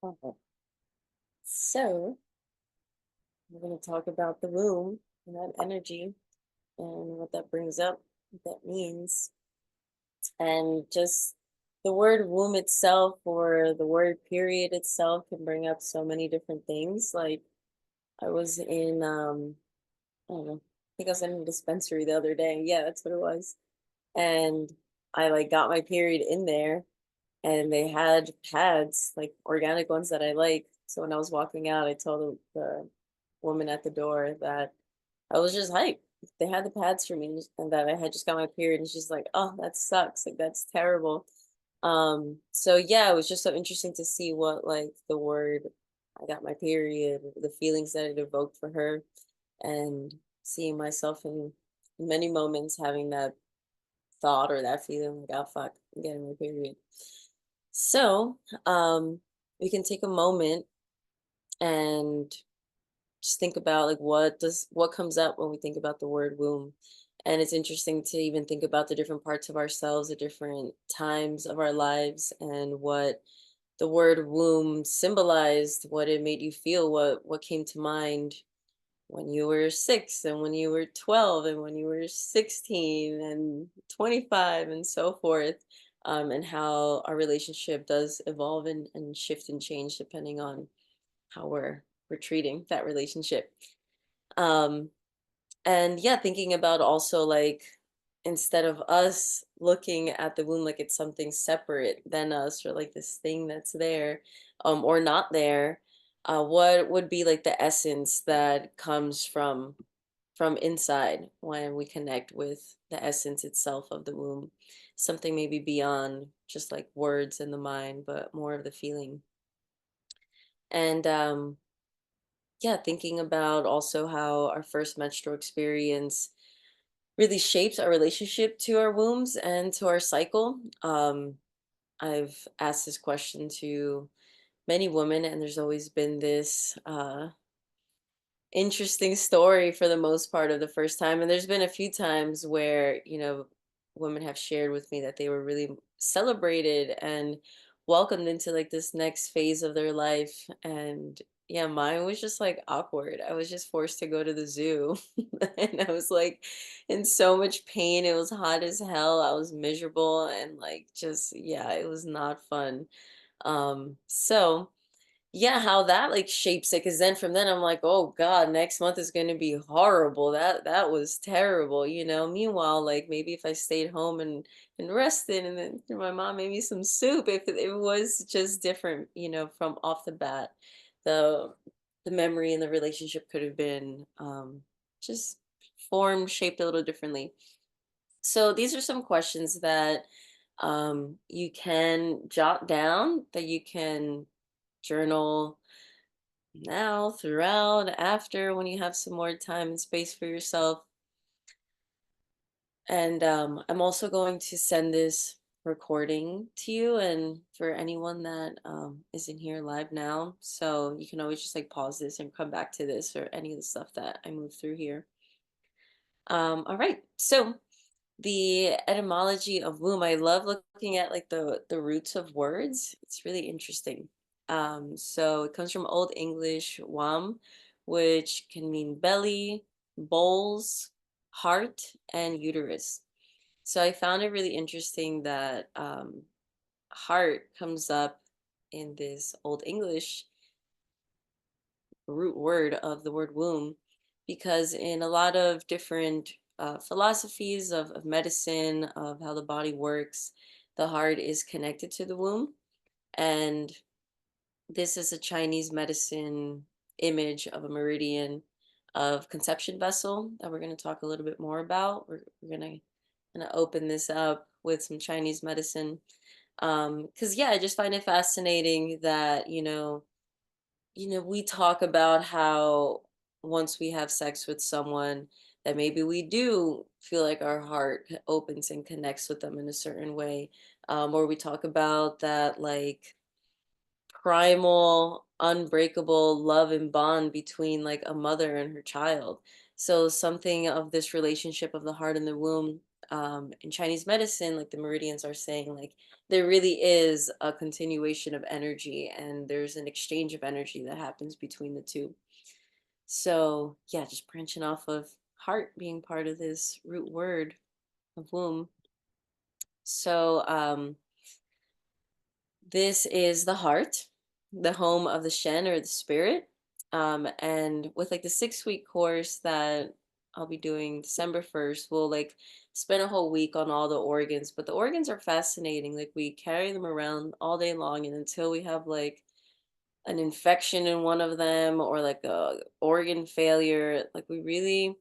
Okay. So, we're going to talk about the womb and that energy and what that brings up, what that means. And just the word womb itself or the word period itself can bring up so many different things. Like, I was in, I don't know, I think I was in a dispensary the other day. Yeah, that's what it was. And I like got my period in there and they had pads, like organic ones that I like. So when I was walking out, I told the woman at the door that I was just hyped. They had the pads for me and that I had just got my period. And she's like, "Oh, that sucks. Like that's terrible." So yeah, it was just so interesting to see what like the word I got my period, the feelings that it evoked for her, and seeing myself in many moments having that thought or that feeling like, oh fuck, I'm getting my period. So, we can take a moment and just think about like what comes up when we think about the word womb. And it's interesting to even think about the different parts of ourselves at different times of our lives and what the word womb symbolized, what it made you feel, what came to mind when you were 6 and when you were 12 and when you were 16 and 25 and so forth, and how our relationship does evolve and shift and change depending on how we're treating that relationship. um and yeah, thinking about also like instead of us looking at the womb like it's something separate than us or like this thing that's there, or not there, what would be like the essence that comes from inside when we connect with the essence itself of the womb, something maybe beyond just like words in the mind but more of the feeling. And yeah, thinking about also how our first menstrual experience really shapes our relationship to our wombs and to our cycle. I've asked this question to many women, and there's always been this interesting story for the most part of the first time. And there's been a few times where, women have shared with me that they were really celebrated and welcomed into like this next phase of their life. And yeah, mine was just like awkward. I was just forced to go to the zoo. And I was like in so much pain. It was hot as hell. I was miserable and like just, yeah, it was not fun. So yeah, how that like shapes it, because then from then I'm like, oh God, next month is gonna be horrible. That was terrible, you know. Meanwhile, like maybe if I stayed home and rested, and then my mom made me some soup, if it was just different, from off the bat, the the memory and the relationship could have been just formed, shaped a little differently. So these are some questions that you can jot down, that you can journal now, throughout, after, when you have some more time and space for yourself. And I'm also going to send this recording to you and for anyone that isn't here live now. So you can always just like pause this and come back to this or any of the stuff that I move through here. All right. So the etymology of womb, I love looking at like the roots of words. It's really interesting. So it comes from Old English wam, which can mean belly, bowls, heart, and uterus. So I found it really interesting that heart comes up in this Old English root word of the word womb, because in a lot of different philosophies of medicine, of how the body works, the heart is connected to the womb. And this is a Chinese medicine image of a meridian of conception vessel that we're going to talk a little bit more about. We're going to open this up with some Chinese medicine. Because yeah, I just find it fascinating that, we talk about how once we have sex with someone, that maybe we do feel like our heart opens and connects with them in a certain way. Or we talk about that like primal, unbreakable love and bond between like a mother and her child. So something of this relationship of the heart and the womb in Chinese medicine, like the meridians are saying, like there really is a continuation of energy and there's an exchange of energy that happens between the two. So yeah, just branching off of heart being part of this root word of womb. So this is the heart, the home of the Shen or the spirit. And with like the 6 week course that I'll be doing December 1st, we'll like spend a whole week on all the organs. But the organs are fascinating. Like we carry them around all day long, and until we have like an infection in one of them or like a organ failure, like we really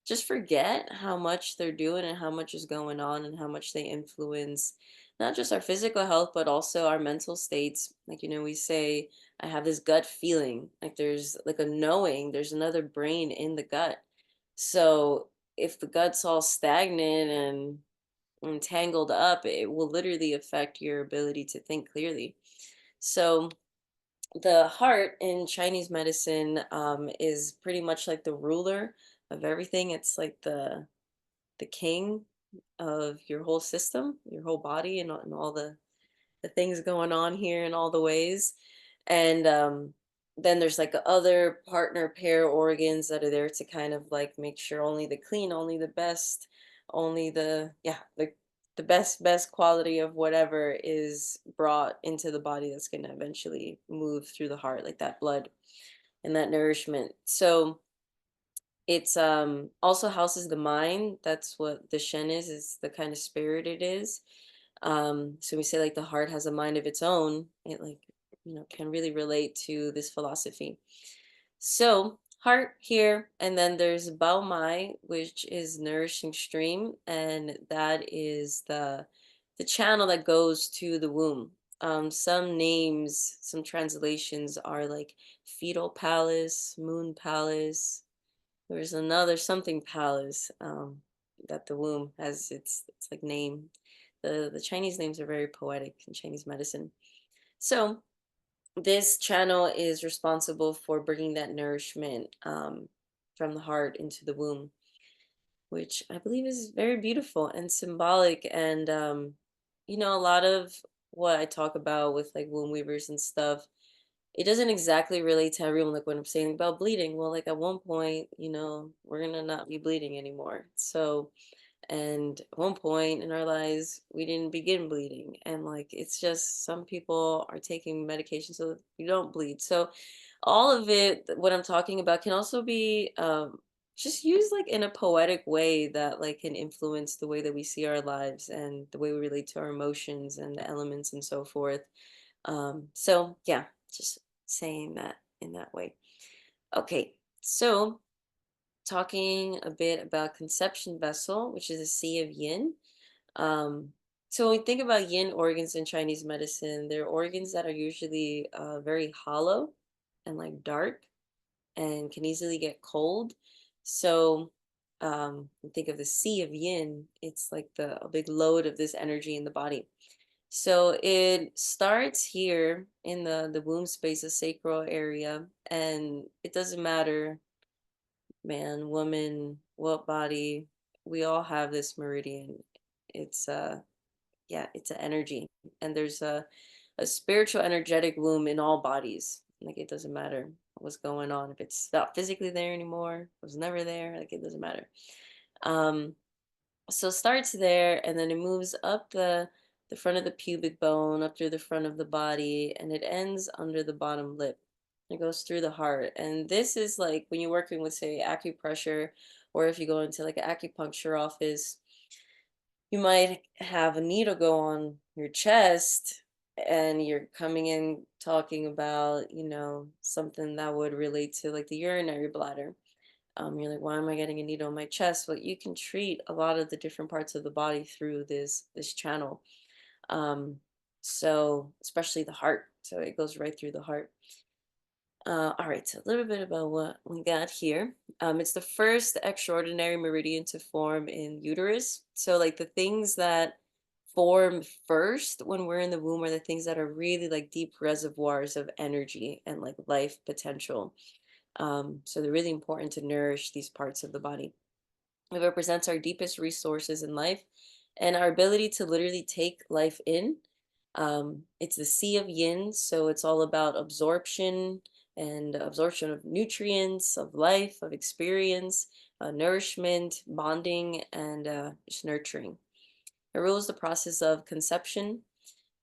just forget how much they're doing and how much is going on and how much they influence not just our physical health but also our mental states. Like, we say, I have this gut feeling, like there's like a knowing there's another brain in the gut. So if the gut's all stagnant and tangled up, it will literally affect your ability to think clearly. So the heart in Chinese medicine is pretty much like the ruler of everything. It's like the king of your whole system, your whole body, and all the things going on here in all the ways. And then there's like other partner pair organs that are there to kind of like make sure only the clean, only the best, only the best quality of whatever is brought into the body that's going to eventually move through the heart, like that blood and that nourishment. So it's also houses the mind. That's what the Shen is the kind of spirit it is. So we say like the heart has a mind of its own. It like, can really relate to this philosophy. So heart here, and then there's Bao Mai, which is nourishing stream, and that is the channel that goes to the womb. Some names, some translations are like fetal palace, moon palace. There's another something palace that the womb has its like name. The Chinese names are very poetic in Chinese medicine. So this channel is responsible for bringing that nourishment from the heart into the womb, which I believe is very beautiful and symbolic. And a lot of what I talk about with like womb weavers and stuff, it doesn't exactly relate to everyone. Like when I'm saying about bleeding, well, like at one point, we're gonna not be bleeding anymore. So, and at one point in our lives, we didn't begin bleeding, and like it's just some people are taking medication so that you don't bleed. So, all of it, what I'm talking about, can also be just used like in a poetic way that like can influence the way that we see our lives and the way we relate to our emotions and the elements and so forth. So yeah, just saying that in that way. Okay, so talking a bit about conception vessel, which is a sea of yin. Um, so when we think about yin organs in Chinese medicine, they're organs that are usually very hollow and like dark and can easily get cold. So think of the sea of yin, it's like a big load of this energy in the body. So it starts here in the womb space, the sacral area, and it doesn't matter, man, woman, what body, we all have this meridian. It's yeah, it's an energy, and there's a spiritual energetic womb in all bodies. Like it doesn't matter what's going on, if it's not physically there anymore, it was never there, like it doesn't matter. Um so it starts there, and then it moves up the front of the pubic bone, up through the front of the body, and it ends under the bottom lip. It goes through the heart. And this is like when you're working with, say, acupressure, or if you go into like an acupuncture office, you might have a needle go on your chest, and you're coming in talking about, something that would relate to like the urinary bladder. You're like, why am I getting a needle in my chest? Well, you can treat a lot of the different parts of the body through this channel. Um, so especially the heart. So it goes right through the heart. All right, so a little bit about what we got here. It's the first extraordinary meridian to form in uterus. So like the things that form first when we're in the womb are the things that are really like deep reservoirs of energy and like life potential. So they're really important to nourish these parts of the body. It represents our deepest resources in life and our ability to literally take life in. It's the sea of yin, so it's all about absorption and absorption of nutrients, of life, of experience, nourishment, bonding, and just nurturing. It rules the process of conception,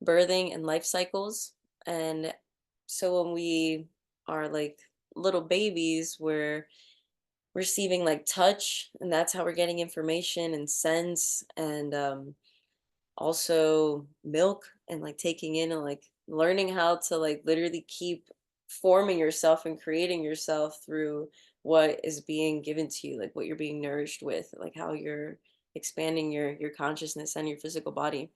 birthing, and life cycles. And so when we are like little babies, we're receiving like touch, and that's how we're getting information and sense, and also milk, and like taking in and like learning how to like literally keep forming yourself and creating yourself through what is being given to you, like what you're being nourished with, like how you're expanding your consciousness and your physical body.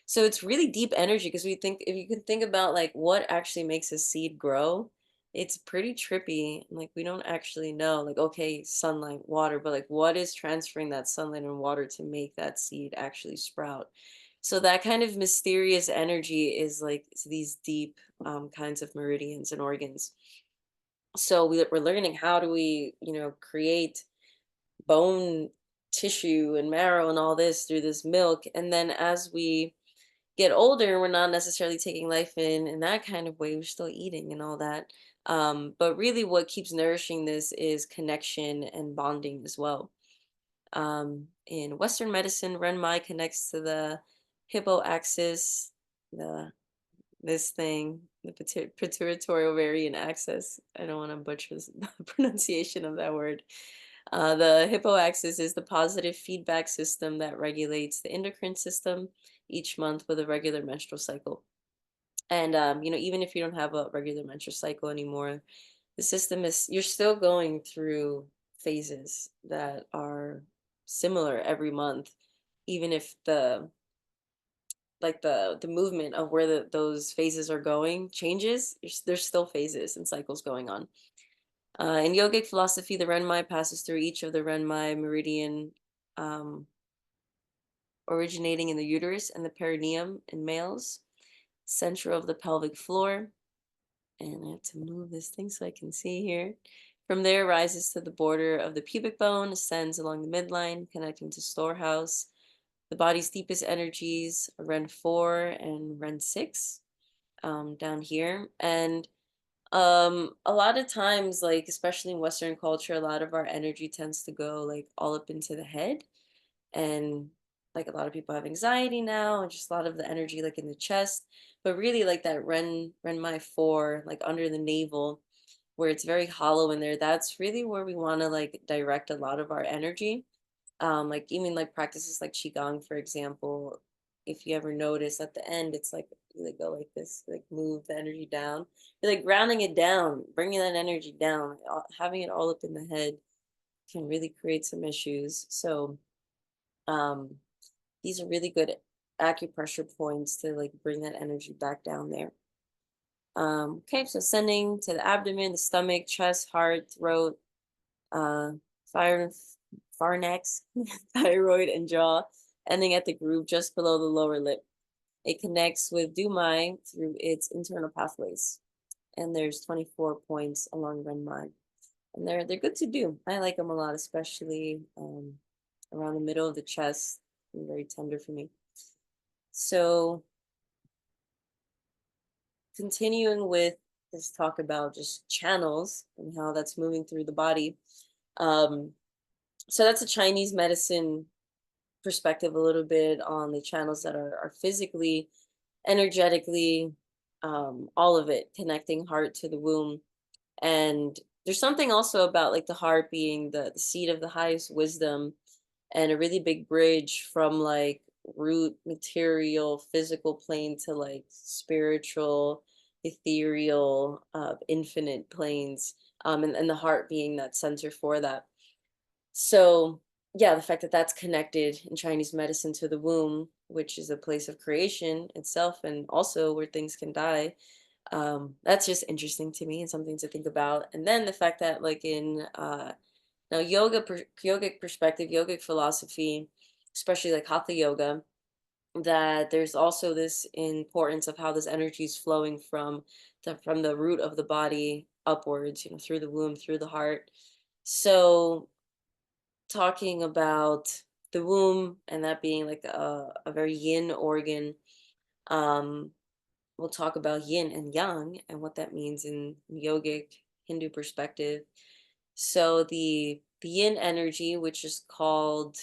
So it's really deep energy, because we think, if you can think about like what actually makes a seed grow, it's pretty trippy. Like we don't actually know, like, okay, sunlight, water, but like what is transferring that sunlight and water to make that seed actually sprout? So that kind of mysterious energy is like these deep kinds of meridians and organs. So we're learning, how do we, create bone tissue and marrow and all this through this milk. And then as we get older, we're not necessarily taking life in that kind of way. We're still eating and all that. But really, what keeps nourishing this is connection and bonding as well. In Western medicine, Renmai connects to the hippo axis, the this thing, the pituitary ovarian axis. I don't want to butcher the pronunciation of that word. The hippo axis is the positive feedback system that regulates the endocrine system each month with a regular menstrual cycle. And even if you don't have a regular menstrual cycle anymore, the system is, you're still going through phases that are similar every month, even if the movement of where those phases are going changes. There's still phases and cycles going on. In yogic philosophy, the Renmai passes through each of the Renmai meridian, um, originating in the uterus and the perineum in males, center of the pelvic floor. And I have to move this thing so I can see here. From there, rises to the border of the pubic bone, ascends along the midline, connecting to storehouse. The body's deepest energies, Ren 4 and Ren 6, down here. And a lot of times, like especially in Western culture, a lot of our energy tends to go like all up into the head. And like a lot of people have anxiety now, and just a lot of the energy like in the chest. But really, like that Renmai 4, like under the navel, where it's very hollow in there, that's really where we want to like direct a lot of our energy. Like even like practices like qigong, for example, if you ever notice at the end, it's like you like go like this, like move the energy down. You're like grounding it down, bringing that energy down. Having it all up in the head can really create some issues. So um these are really good acupressure points to like bring that energy back down there. Okay, so sending to the abdomen, the stomach, chest, heart, throat, uh, fire, pharynx, thyroid, and jaw, ending at the groove just below the lower lip. It connects with Dumai through its internal pathways. And there's 24 points along Renmai. And they're good to do. I like them a lot, especially around the middle of the chest. They're very tender for me. So continuing with this talk about just channels and how that's moving through the body. Um, so that's a Chinese medicine perspective a little bit on the channels that are physically, energetically, all of it connecting heart to the womb. And there's something also about like the heart being the seat of the highest wisdom, and a really big bridge from like root material physical plane to like spiritual, ethereal, infinite planes, and the heart being that center for that. So yeah, the fact that that's connected in Chinese medicine to the womb, which is a place of creation itself and also where things can die, that's just interesting to me and something to think about. And then the fact that like in now yogic perspective, yogic philosophy, especially like hatha yoga, that there's also this importance of how this energy is flowing from the root of the body upwards, through the womb, through the heart. So talking about the womb and that being like a very yin organ. Um, we'll talk about yin and yang and what that means in yogic Hindu perspective. So the yin energy, which is called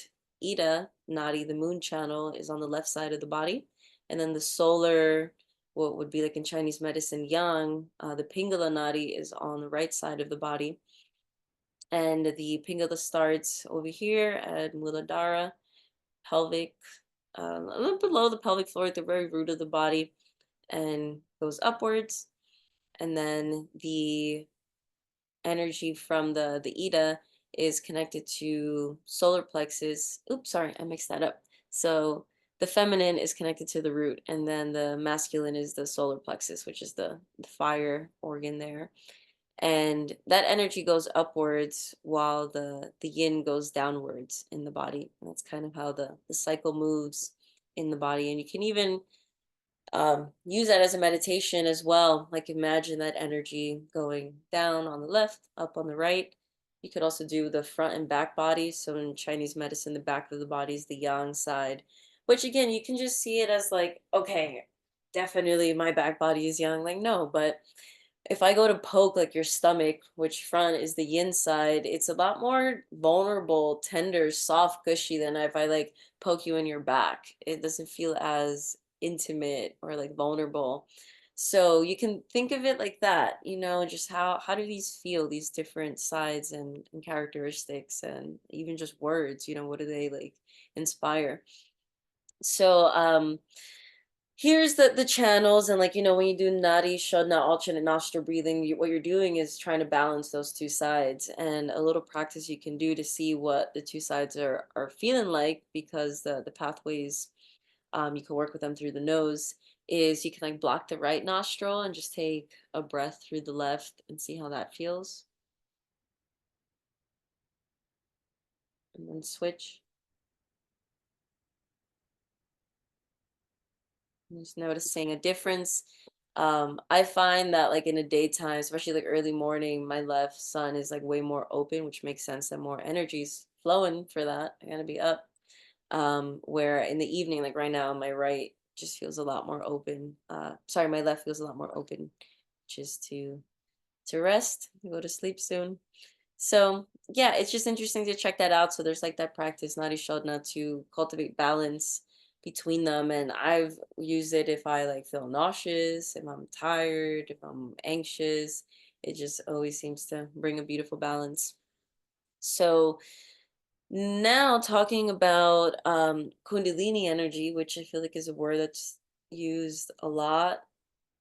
Ida Nadi, the moon channel, is on the left side of the body, and then the solar, what would be like in Chinese medicine, yang, the Pingala Nadi, is on the right side of the body, and the Pingala starts over here at Muladhara, pelvic, a little below the pelvic floor at the very root of the body, and goes upwards, and then the energy from the Ida is connected to solar plexus. Oops, sorry, I mixed that up. So the feminine is connected to the root, and then the masculine is the solar plexus, which is the fire organ there. And that energy goes upwards while the yin goes downwards in the body. And that's kind of how the cycle moves in the body. And you can even use that as a meditation as well. Like imagine that energy going down on the left, up on the right. You could also do the front and back body. So in Chinese medicine, the back of the body is the yang side, which again, you can just see it as like, okay, definitely my back body is yang. Like, no, but if I go to poke like your stomach, which front is the yin side, it's a lot more vulnerable, tender, soft, cushy than if I like poke you in your back. It doesn't feel as intimate or like vulnerable. So you can think of it like that, just how do these feel, these different sides and characteristics and even just words, what do they like inspire? So here's the channels, and like when you do nadi shodna alternate nostril breathing, what you're doing is trying to balance those two sides, and a little practice you can do to see what the two sides are feeling like, because the pathways, you can work with them through the nose, is you can like block the right nostril and just take a breath through the left and see how that feels, and then switch. I'm just noticing a difference. I find that like in the daytime, especially like early morning, my left sun is like way more open, which makes sense that more energy's flowing for that. I gotta be up. Where in the evening, like right now, my right just feels a lot more open. Sorry, my left feels a lot more open, just to rest, go to sleep soon. So yeah, it's just interesting to check that out. So there's like that practice, Nadi Shodna, to cultivate balance between them. And I've used it if I like feel nauseous, if I'm tired, if I'm anxious. It just always seems to bring a beautiful balance. So now talking about Kundalini energy, which I feel like is a word that's used a lot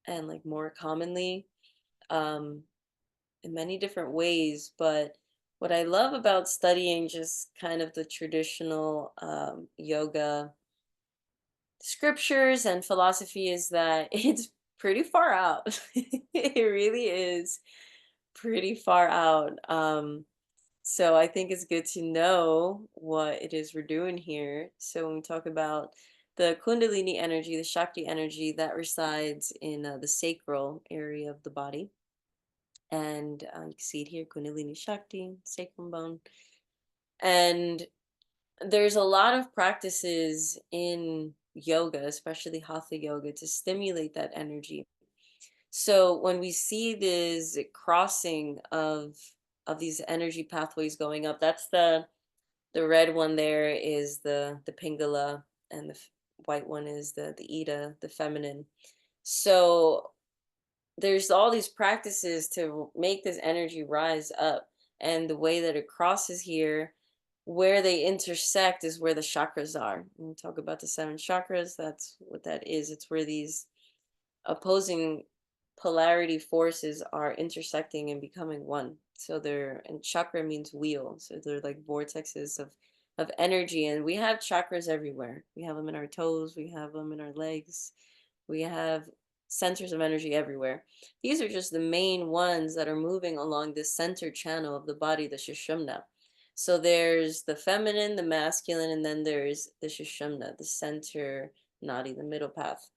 and like more commonly. Um, in many different ways. But what I love about studying just kind of the traditional yoga scriptures and philosophy is that it's pretty far out. It really is pretty far out. So I think it's good to know what it is we're doing here. So when we talk about the Kundalini energy, the Shakti energy that resides in the sacral area of the body, and you can see it here, Kundalini Shakti, sacrum bone. And there's a lot of practices in yoga, especially hatha yoga, to stimulate that energy. So when we see this crossing of these energy pathways going up, that's the red one there is the Pingala, and the white one is the Ida, the feminine. So there's all these practices to make this energy rise up, and the way that it crosses here, where they intersect, is where the chakras are. When we talk about the seven chakras, that's what that is. It's where these opposing polarity forces are intersecting and becoming one. So they're, and chakra means wheel, so they're like vortexes of energy, and we have chakras everywhere. We have them in our toes, we have them in our legs, we have centers of energy everywhere. These are just the main ones that are moving along this center channel of the body, the Sushumna. So there's the feminine, the masculine, and then there's the Sushumna, the center nadi, the middle path.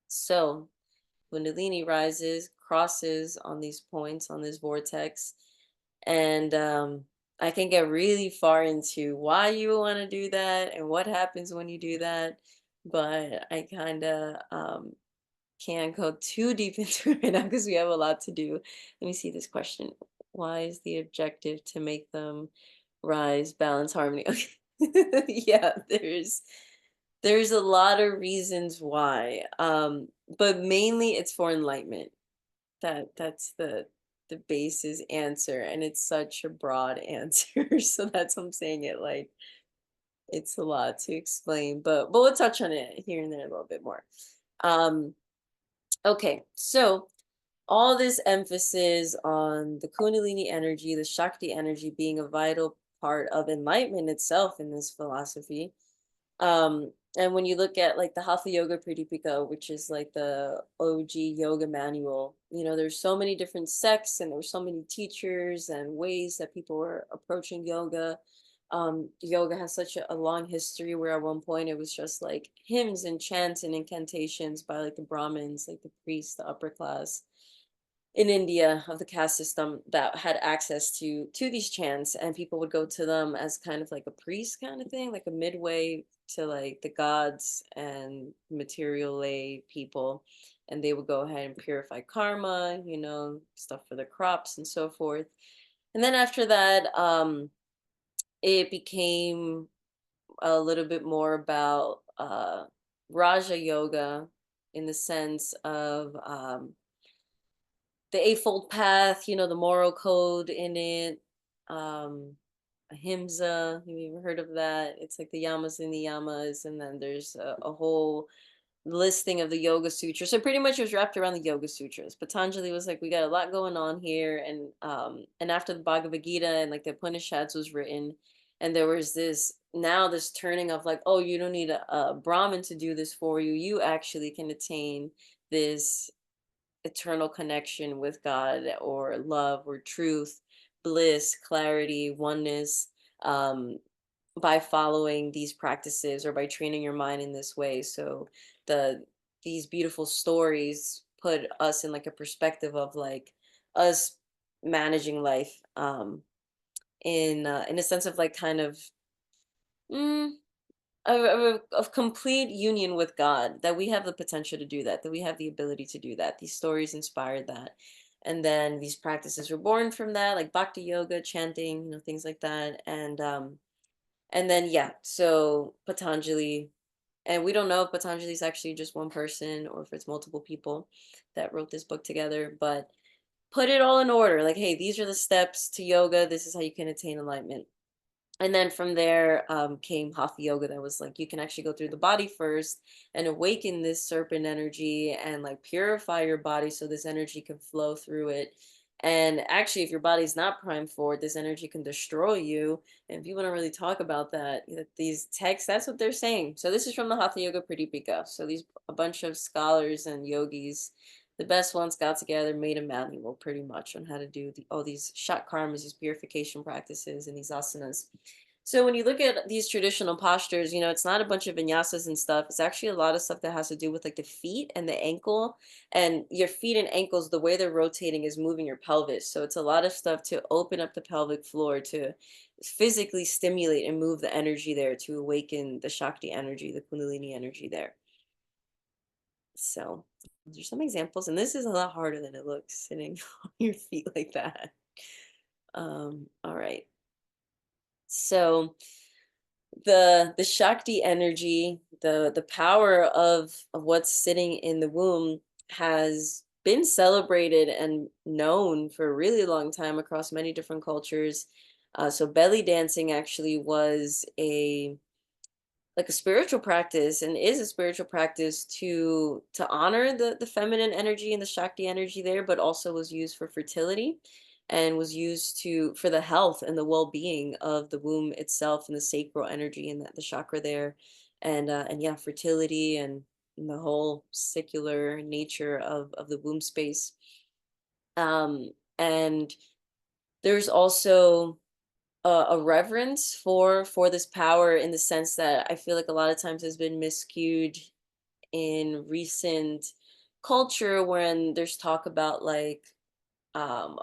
So Kundalini rises, crosses on these points, on this vortex, and I can get really far into why you want to do that and what happens when you do that, but I kind of can't go too deep into it right now because we have a lot to do. Let me see this question. Why is the objective to make them rise, balance, harmony? Okay. Yeah, there's a lot of reasons why. But mainly it's for enlightenment. That's the basis answer, and it's such a broad answer. So that's why I'm saying it like it's a lot to explain, but we'll touch on it here and there a little bit more. Um, okay, so all this emphasis on the Kundalini energy, the Shakti energy being a vital part of enlightenment itself in this philosophy. And when you look at like the Hatha Yoga Pradipika, which is like the OG yoga manual, there's so many different sects and there were so many teachers and ways that people were approaching yoga. Yoga has such a long history where at one point it was just like hymns and chants and incantations by like the Brahmins, like the priests, the upper class in India of the caste system that had access to these chants, and people would go to them as kind of like a priest kind of thing, like a midway to like the gods and material lay people, and they would go ahead and purify karma, stuff for the crops and so forth. And then after that, it became a little bit more about Raja Yoga in the sense of the Eightfold Path, the moral code in it. Um, Ahimsa, have you ever heard of that? It's like the yamas and the yamas, and then there's a whole listing of the Yoga Sutras. So pretty much it was wrapped around the Yoga Sutras. Patanjali was like, we got a lot going on here, and after the Bhagavad Gita and like the Upanishads was written, and there was this turning of like, oh, you don't need a Brahmin to do this for you. You actually can attain this eternal connection with God or love or truth, bliss, clarity, oneness, um, by following these practices or by training your mind in this way. So the these beautiful stories put us in like a perspective of like us managing life, in a sense of like kind of mm, of complete union with God, that we have the potential to do that we have the ability to do that. These stories inspired that. And then these practices were born from that, like bhakti yoga, chanting, things like that. And then, yeah, so Patanjali, and we don't know if Patanjali is actually just one person or if it's multiple people that wrote this book together, but put it all in order. Like, hey, these are the steps to yoga. This is how you can attain enlightenment. And then from there came hatha yoga, that was like you can actually go through the body first and awaken this serpent energy and like purify your body so this energy can flow through it. And actually, if your body's not primed for it, this energy can destroy you. And people don't really talk about that, these texts, that's what they're saying. So this is from the Hatha Yoga Pradipika. So these a bunch of scholars and yogis, the best ones, got together, made a manual pretty much on how to do all these shat karmas, these purification practices, and these asanas. So when you look at these traditional postures, it's not a bunch of vinyasas and stuff. It's actually a lot of stuff that has to do with like the feet and the ankle. And your feet and ankles, the way they're rotating is moving your pelvis. So it's a lot of stuff to open up the pelvic floor, to physically stimulate and move the energy there, to awaken the Shakti energy, the Kundalini energy there. So those are some examples. And this is a lot harder than it looks, sitting on your feet like that. All right. So the Shakti energy, the power of what's sitting in the womb, has been celebrated and known for a really long time across many different cultures. So belly dancing actually was a spiritual practice, and is a spiritual practice to honor the feminine energy and the Shakti energy there, but also was used for fertility, and was used to for the health and the well-being of the womb itself and the sacral energy and the chakra there. And yeah, fertility and the whole secular nature of the womb space. And there's also a reverence for this power, in the sense that I feel like a lot of times has been miscued in recent culture, when there's talk about like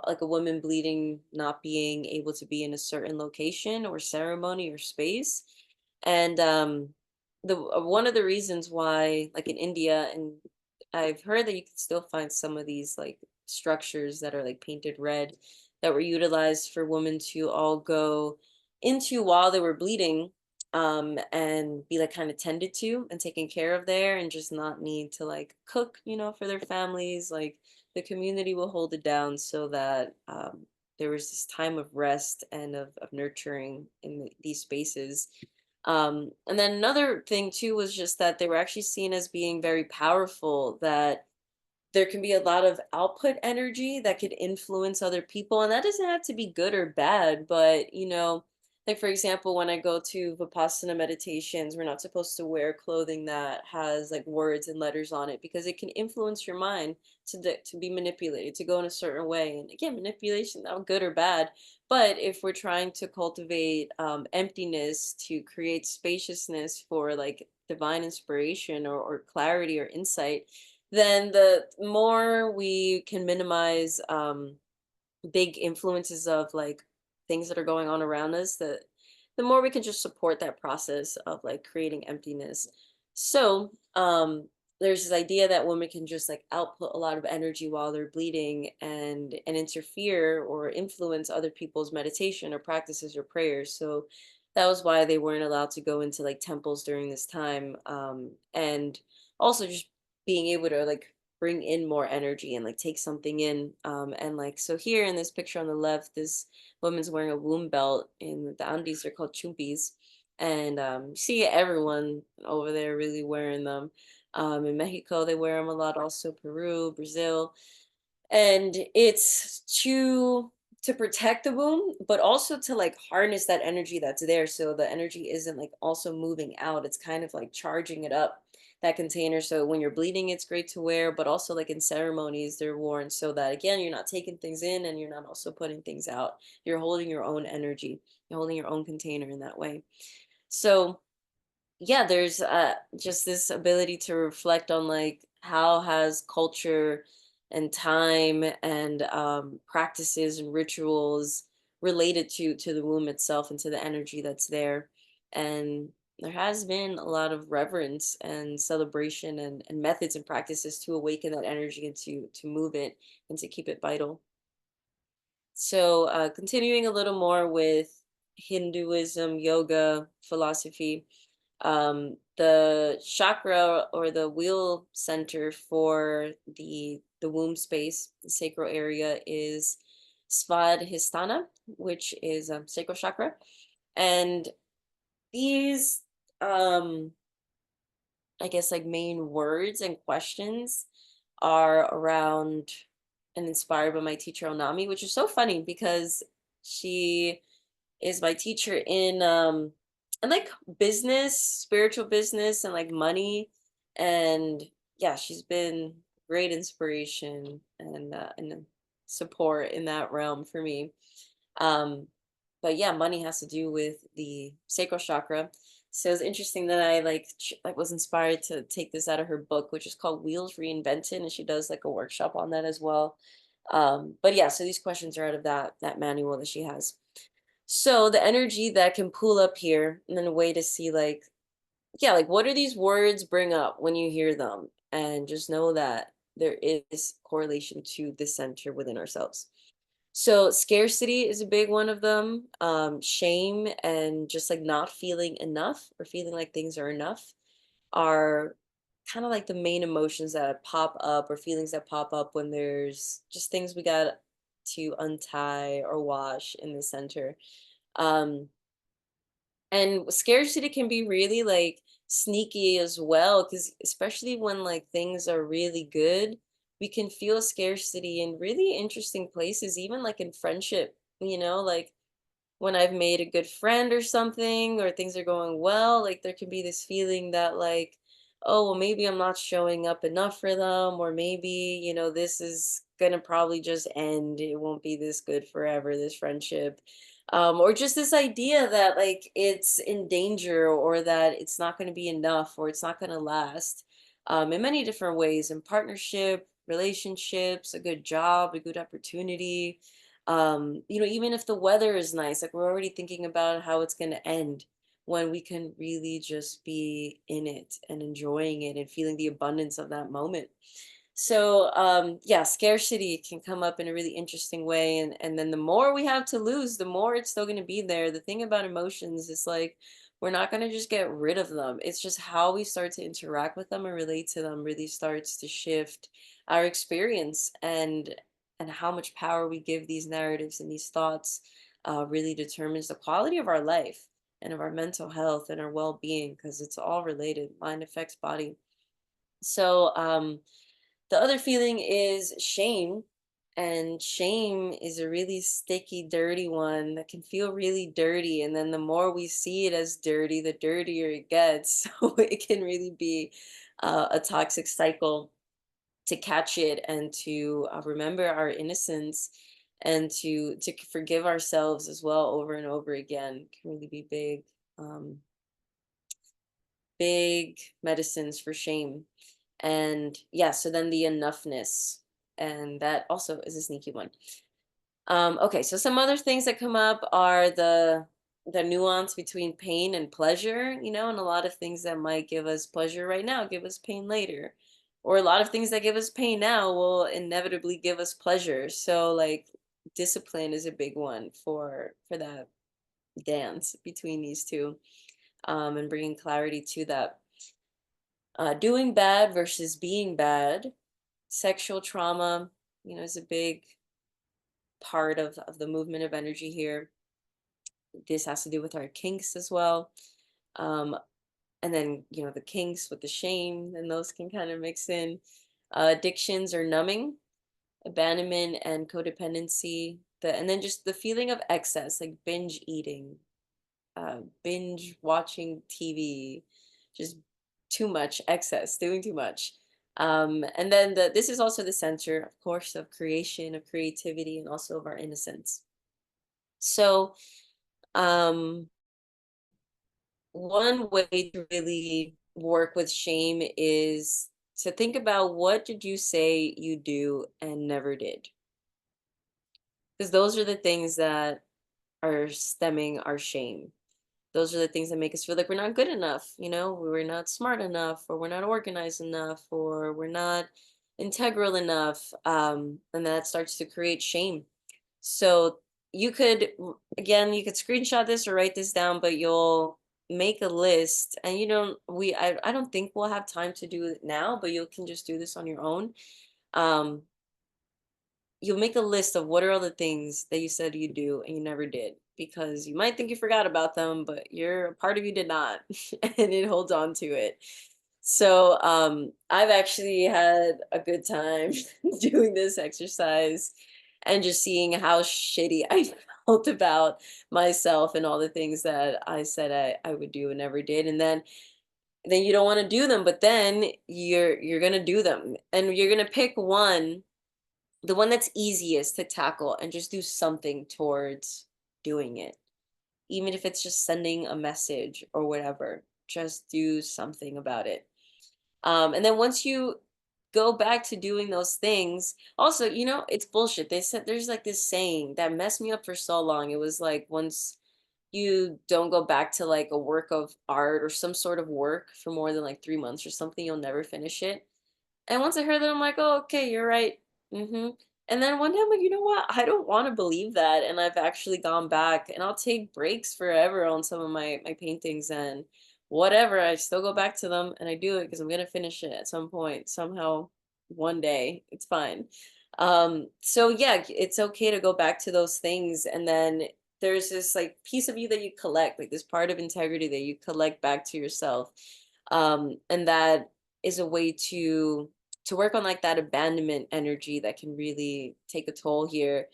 like a woman bleeding not being able to be in a certain location or ceremony or space. And the one of the reasons why, like in India, and I've heard that you can still find some of these like structures that are like painted red that were utilized for women to all go into while they were bleeding, and be like kind of tended to and taken care of there, and just not need to like cook, for their families. Like the community will hold it down so that there was this time of rest and of nurturing in these spaces. And then another thing too was just that they were actually seen as being very powerful, that there can be a lot of output energy that could influence other people, and that doesn't have to be good or bad. But like for example, when I go to Vipassana meditations, we're not supposed to wear clothing that has like words and letters on it, because it can influence your mind to be manipulated to go in a certain way. And again, manipulation, not good or bad. But if we're trying to cultivate emptiness to create spaciousness for like divine inspiration, or clarity or insight, then the more we can minimize big influences of like things that are going on around us, the more we can just support that process of like creating emptiness. So there's this idea that women can just like output a lot of energy while they're bleeding, and interfere or influence other people's meditation or practices or prayers. So that was why they weren't allowed to go into like temples during this time. And also just being able to like bring in more energy and like take something in. And like, so here in this picture on the left, this woman's wearing a womb belt. In the Andes, they're called chumpis. And you see everyone over there really wearing them. In Mexico they wear them a lot, also Peru, Brazil. And it's to protect the womb, but also to like harness that energy that's there, so the energy isn't like also moving out. It's kind of like charging it up, that container. So when you're bleeding, it's great to wear, but also like in ceremonies they're worn so that again you're not taking things in and you're not also putting things out. You're holding your own energy, you're holding your own container in that way. So yeah, there's just this ability to reflect on like how has culture and time and practices and rituals related to the womb itself and to the energy that's there. And there has been a lot of reverence and celebration, and methods and practices to awaken that energy and to move it and to keep it vital. So continuing a little more with Hinduism, yoga, philosophy, the chakra or the wheel center for the womb space, the sacral area, is Svadhisthana, which is sacral chakra. And these, um, I guess, like main words and questions are around and inspired by my teacher Onami, which is so funny because she is my teacher in like business, spiritual business, and like money. And yeah, she's been great inspiration and support in that realm for me. um but yeah, money has to do with the sacral chakra. So it's interesting that I like was inspired to take this out of her book, which is called Wheels Reinvented, and she does like a workshop on that as well. But yeah, so these questions are out of that manual that she has. So the energy that can pull up here, and then a way to see like, yeah, like what do these words bring up when you hear them? And just know that there is correlation to the center within ourselves. So scarcity is a big one of them. Shame and just like not feeling enough or feeling like things are enough are kind of like the main emotions that pop up, or feelings that pop up when there's just things we got to untie or wash in the center. Um, and scarcity can be really like sneaky as well, because especially when like things are really good, we can feel scarcity in really interesting places, even like in friendship, like when I've made a good friend or something, or things are going well, like there can be this feeling that like, oh, well, maybe I'm not showing up enough for them, or maybe, this is gonna probably just end. It won't be this good forever, this friendship. Or just this idea that like it's in danger, or that it's not going to be enough, or it's not going to last, in many different ways, in partnership, relationships, a good job, a good opportunity. Even if the weather is nice, like we're already thinking about how it's going to end, when we can really just be in it and enjoying it and feeling the abundance of that moment. So yeah, scarcity can come up in a really interesting way, and then the more we have to lose, the more it's still going to be there. The thing about emotions is like we're not going to just get rid of them. It's just how we start to interact with them and relate to them really starts to shift our experience, and how much power we give these narratives and these thoughts really determines the quality of our life and of our mental health and our well-being, because it's all related. Mind affects body. So the other feeling is shame. And shame is a really sticky, dirty one that can feel really dirty. And then the more we see it as dirty, the dirtier it gets. So it can really be a toxic cycle. To catch it and to remember our innocence, and to forgive ourselves as well over and over again can really be um, big medicines for shame. And yeah, so then the enoughness, and that also is a sneaky one. Okay, so some other things that come up are the nuance between pain and pleasure, and a lot of things that might give us pleasure right now give us pain later. Or a lot of things that give us pain now will inevitably give us pleasure. So like discipline is a big one for that dance between these two, and bringing clarity to that. Doing bad versus being bad. Sexual trauma, is a big part of the movement of energy here. This has to do with our kinks as well. Um, and then, the kinks with the shame, and those can kind of mix in. Addictions or numbing, abandonment and codependency. And then just the feeling of excess, like binge eating, binge watching TV, just too much excess, doing too much. And then this is also the center, of course, of creation, of creativity, and also of our innocence. So, um, one way to really work with shame is to think about, what did you say you do and never did? Because those are the things that are stemming our shame. Those are the things that make us feel like we're not good enough, we're not smart enough, or we're not organized enough, or we're not integral enough. And that starts to create shame. So again, you could screenshot this or write this down, but you'll make a list. And you don't we I don't think we'll have time to do it now, but you can just do this on your own. um you'll make a list of what are all the things that you said you do and you never did, because you might think you forgot about them, but you're a part of you did not. And it holds on to it. So I've actually had a good time doing this exercise and just seeing how shitty I felt about myself and all the things that I said I would do and never did. And then you don't want to do them, but then you're gonna do them, and you're gonna pick the one that's easiest to tackle, and just do something towards doing it. Even if it's just sending a message or whatever, just do something about it. And then once you go back to doing those things, also, it's bullshit. They said there's like this saying that messed me up for so long. It was like, once you don't go back to like a work of art or some sort of work for more than like 3 months or something, you'll never finish it. And once I heard that, I'm like, oh, okay, you're right. And then one day I'm like, you know what? I don't want to believe that. And I've actually gone back, and I'll take breaks forever on some of my paintings and whatever. I still go back to them and I do it because I'm gonna finish it at some point, somehow, one day. It's fine. So yeah, it's okay to go back to those things, and then there's this like piece of you that you collect, like this part of integrity that you collect back to yourself. And that is a way to work on like that abandonment energy that can really take a toll here.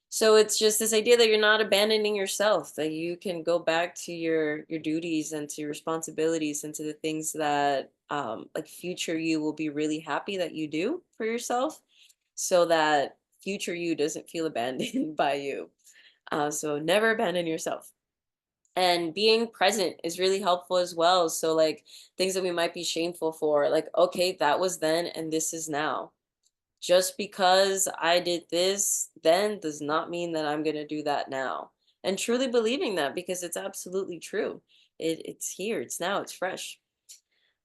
So it's just this idea that you're not abandoning yourself, that you can go back to your duties and to your responsibilities and to the things that like future you will be really happy that you do for yourself, so that future you doesn't feel abandoned by you. So never abandon yourself. And being present is really helpful as well. So like things that we might be shameful for, like, okay, that was then and this is now. just because I did this then does not mean that I'm going to do that now. And truly believing that, because it's absolutely true. It's here, it's now, it's fresh.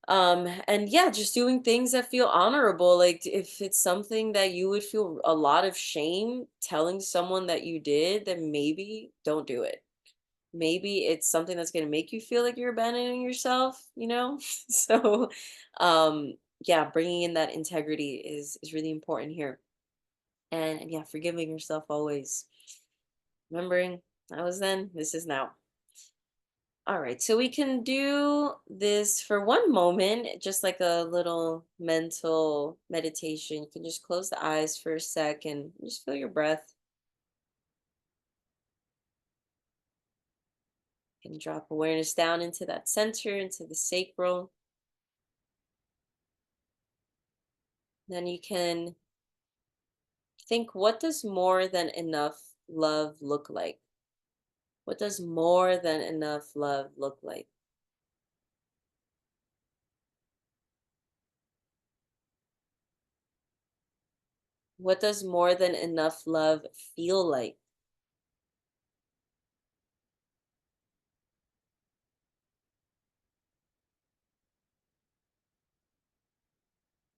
And yeah, just doing things that feel honorable. Like if it's something that you would feel a lot of shame telling someone that you did, then maybe don't do it. Maybe it's something that's going to make you feel like you're abandoning yourself, you know? So um yeah, bringing in that integrity is really important here. And yeah, forgiving yourself always. Remembering I was then, this is now. All right, so we can do this for one moment, just like a little mental meditation. You can just close the eyes for a sec and just feel your breath. You can drop awareness down into that center, into the sacral. Then you can think, what does more than enough love look like? What does more than enough love look like? What does more than enough love feel like?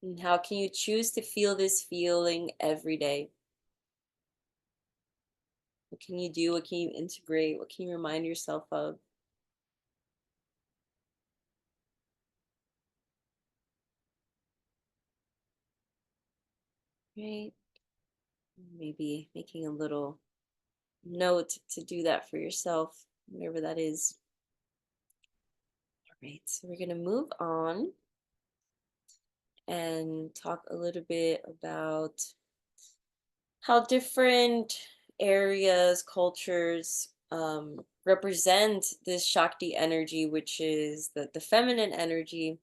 And how can you choose to feel this feeling every day? What can you do? What can you integrate? What can you remind yourself of? Right? Maybe making a little note to do that for yourself, whatever that is. All right, so we're going to move on and talk a little bit about how different areas, cultures represent this Shakti energy, which is the feminine energy.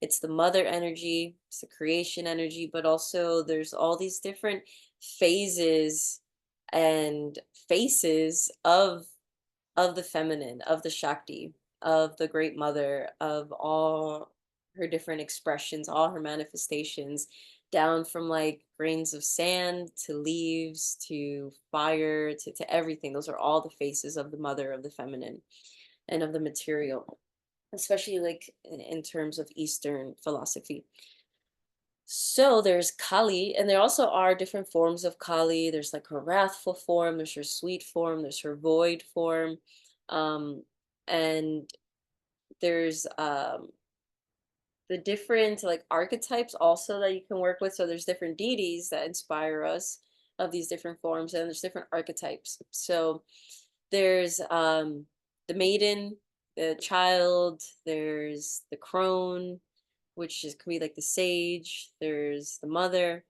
It's the mother energy, it's the creation energy, but also there's all these different phases and faces of the feminine, of the Shakti, of the great mother, of all her different expressions, all her manifestations, down from like grains of sand to leaves to fire to everything. Those are all the faces of the mother, of the feminine, and of the material, especially like in terms of Eastern philosophy. So there's Kali, and there also are different forms of Kali. There's like her wrathful form, there's her sweet form, there's her void form, um, and there's the different like archetypes also that you can work with. So there's different deities that inspire us of these different forms, and there's different archetypes. So there's the maiden, the child, there's the crone, which is can be like the sage, there's the mother.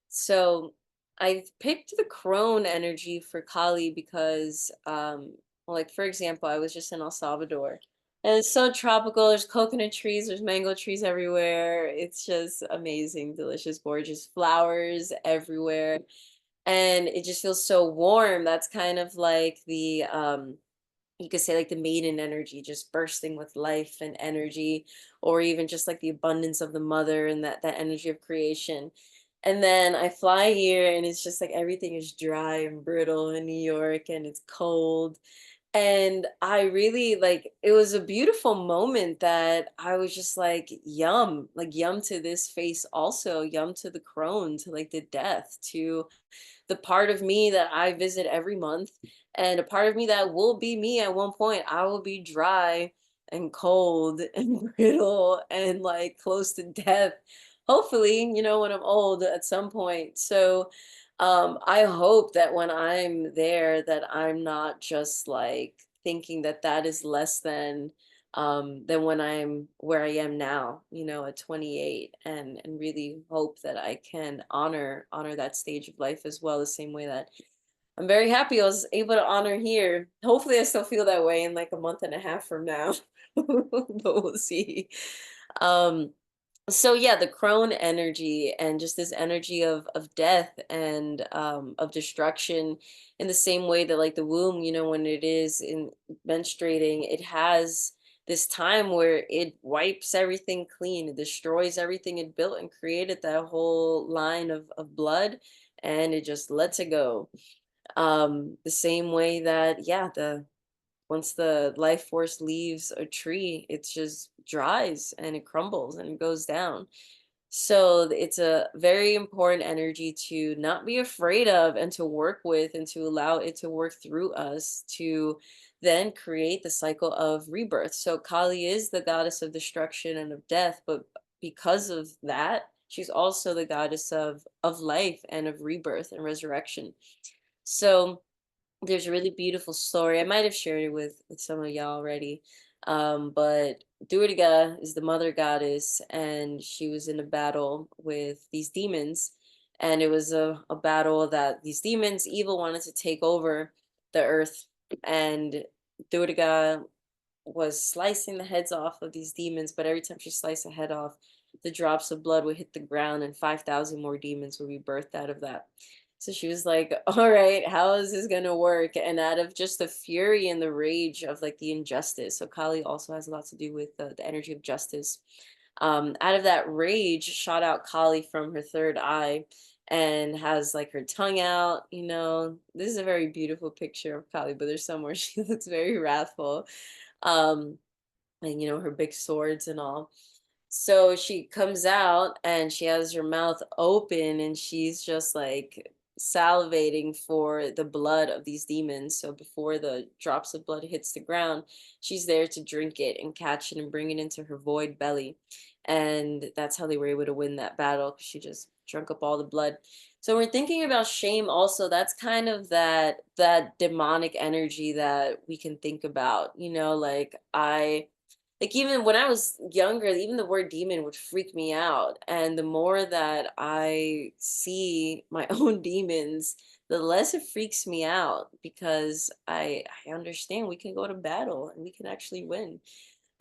So I picked the crone energy for Kali because well, like for example, I was just in El Salvador and it's so tropical. There's coconut trees, there's mango trees everywhere. It's just amazing, delicious, gorgeous flowers everywhere. And it just feels so warm. That's kind of like the you could say like the maiden energy, just bursting with life and energy, or even just like the abundance of the mother and that energy of creation. And then I fly here and it's just like everything is dry and brittle in New York and it's cold. And I really like it was a beautiful moment that I was just like yum to this face also, yum to the crone, to like the death, to the part of me that I visit every month, and a part of me that will be me at one point. I will be dry and cold and brittle and like close to death. Hopefully, when I'm old at some point. So I hope that when I'm there that I'm not just like thinking that that is less than when I'm where I am now, at 28, and really hope that I can honor that stage of life as well, the same way that I'm very happy I was able to honor here. Hopefully I still feel that way in like a month and a half from now. But we'll see. Um so yeah, the crone energy and just this energy of death and of destruction, in the same way that like the womb, when it is in menstruating, it has this time where it wipes everything clean, it destroys everything it built and created that whole line of blood, and it just lets it go. The same way that, yeah, the once the life force leaves a tree, it just dries and it crumbles and it goes down. So it's a very important energy to not be afraid of and to work with and to allow it to work through us to then create the cycle of rebirth. So Kali is the goddess of destruction and of death, but because of that, she's also the goddess of life and of rebirth and resurrection. So there's a really beautiful story. I might have shared it with some of y'all already. But Durga is the mother goddess, and she was in a battle with these demons. And it was a battle that these demons, evil, wanted to take over the earth. And Durga was slicing the heads off of these demons, but every time she sliced a head off, the drops of blood would hit the ground and 5,000 more demons would be birthed out of that. So she was like, all right, how is this going to work? And out of just the fury and the rage of like the injustice. So Kali also has a lot to do with the energy of justice. Out of that rage shot out Kali from her third eye and has like her tongue out. This is a very beautiful picture of Kali, but there's somewhere she looks very wrathful. Um, and her big swords and all. So she comes out and she has her mouth open and she's just like salivating for the blood of these demons. So before the drops of blood hits the ground, she's there to drink it and catch it and bring it into her void belly. And that's how they were able to win that battle, because she just drunk up all the blood. So we're thinking about shame also. That's kind of that demonic energy that we can think about. Like even when I was younger, even the word demon would freak me out. And the more that I see my own demons, the less it freaks me out, because I understand we can go to battle and we can actually win.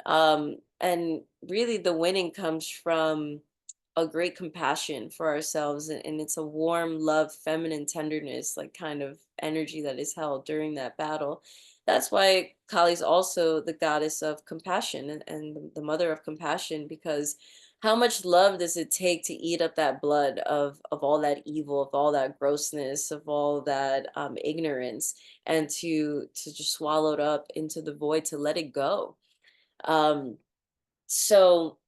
And really, the winning comes from a great compassion for ourselves, and it's a warm love, feminine tenderness, like kind of energy that is held during that battle. That's why Kali's also the goddess of compassion, and the mother of compassion, because how much love does it take to eat up that blood of all that evil, of all that grossness, of all that ignorance, and to just swallow it up into the void, to let it go. Um so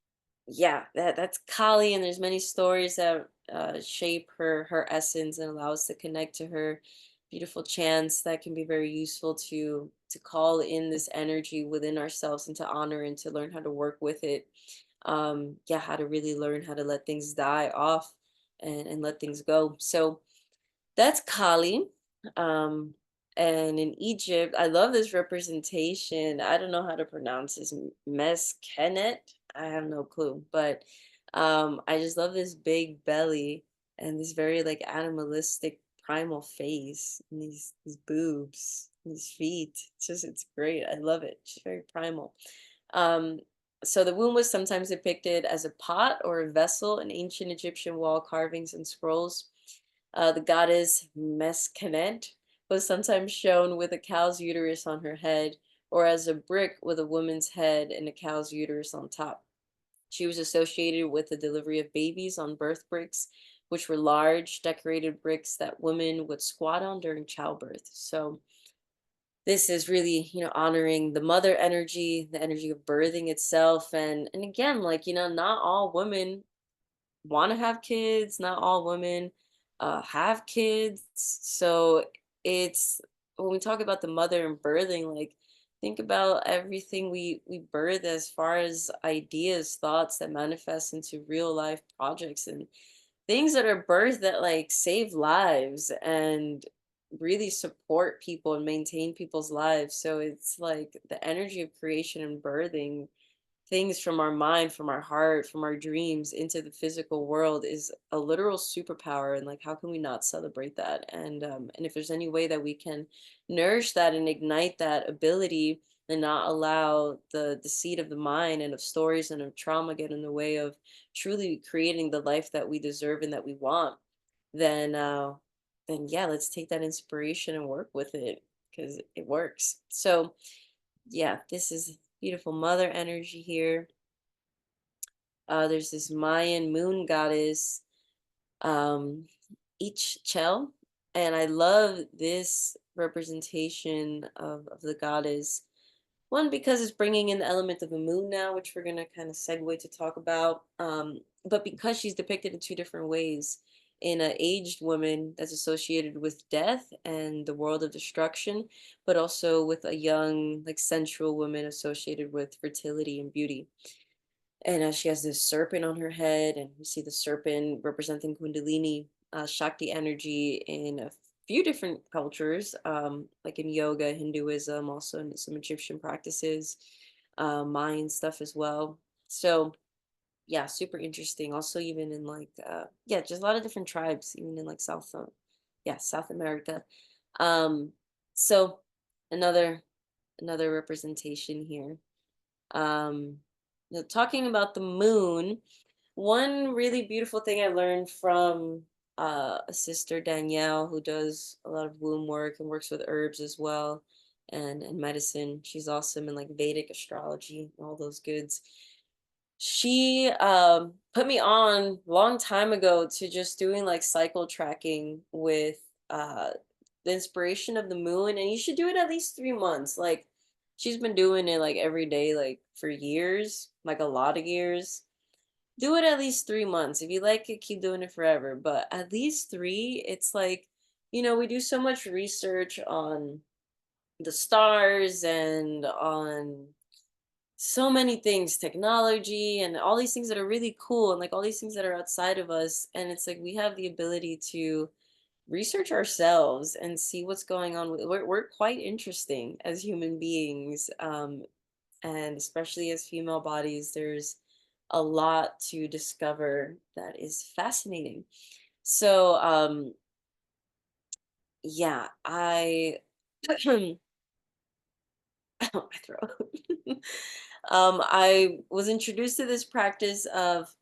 yeah, that's Kali, and there's many stories that shape her essence and allow us to connect to her beautiful chants that can be very useful to call in this energy within ourselves and to honor and to learn how to work with it. Yeah, how to really learn how to let things die off and let things go. So that's Kali. Um, and in Egypt, I love this representation. I don't know how to pronounce this. Meskenet. I have no clue, but I just love this big belly and this very like animalistic primal face and these boobs, these feet. It's great. I love it. She's very primal. Um, so the womb was sometimes depicted as a pot or a vessel in ancient Egyptian wall carvings and scrolls. The goddess Meskenet was sometimes shown with a cow's uterus on her head, or as a brick with a woman's head and a cow's uterus on top. She was associated with the delivery of babies on birth bricks, which were large, decorated bricks that women would squat on during childbirth. So this is really, honoring the mother energy, the energy of birthing itself. And again, like, not all women want to have kids. Not all women have kids. So it's when we talk about the mother and birthing, like think about everything we birth as far as ideas, thoughts that manifest into real life projects and things that are birthed that like save lives and really support people and maintain people's lives. So it's like the energy of creation and birthing things from our mind, from our heart, from our dreams into the physical world is a literal superpower. And like, how can we not celebrate that? And if there's any way that we can nourish that and ignite that ability and not allow the seed of the mind and of stories and of trauma get in the way of truly creating the life that we deserve and that we want, then then yeah, let's take that inspiration and work with it, because it works. So yeah, this is beautiful mother energy here. There's this Mayan moon goddess, um, each Chel, and I love this representation of the goddess. One, because it's bringing in the element of the moon now, which we're gonna kind of segue to talk about. But because she's depicted in two different ways, in an aged woman that's associated with death and the world of destruction, but also with a young, like sensual woman associated with fertility and beauty. And she has this serpent on her head, and we see the serpent representing Kundalini, Shakti energy in a few different cultures, like in yoga, Hinduism, also in some Egyptian practices, Mayan stuff as well. So, yeah, super interesting. Also, even in like, yeah, just a lot of different tribes, even in like South America. Um, so another another representation here. Um, Talking about the moon, one really beautiful thing I learned from a sister, Danielle, who does a lot of womb work and works with herbs as well, and medicine. She's awesome in like Vedic astrology and all those goods. She put me on long time ago to just doing like cycle tracking with the inspiration of the moon, and you should do it at least 3 months. Like she's been doing it like every day, like for years, like a lot of years. Do it at least 3 months. If you like it, keep doing it forever. But at least three, it's like, we do so much research on the stars and on so many things, technology and all these things that are really cool, and like all these things that are outside of us. And it's like we have the ability to research ourselves and see what's going on. We're quite interesting as human beings. And especially as female bodies, there's a lot to discover that is fascinating. So, yeah, I, my throat. I was introduced to this practice of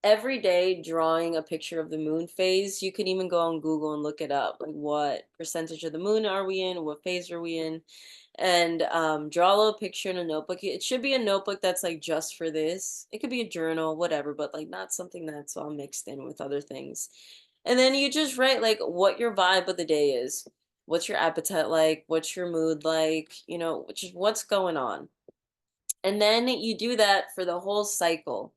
every day drawing a picture of the moon phase. You can even go on Google and look it up, like what percentage of the moon are we in, what phase are we in, and draw a little picture in a notebook. It should be a notebook that's like just for this. It could be a journal, whatever, but like not something that's all mixed in with other things. And then you just write like what your vibe of the day is. What's your appetite like? What's your mood like? Which is what's going on. And then you do that for the whole cycle.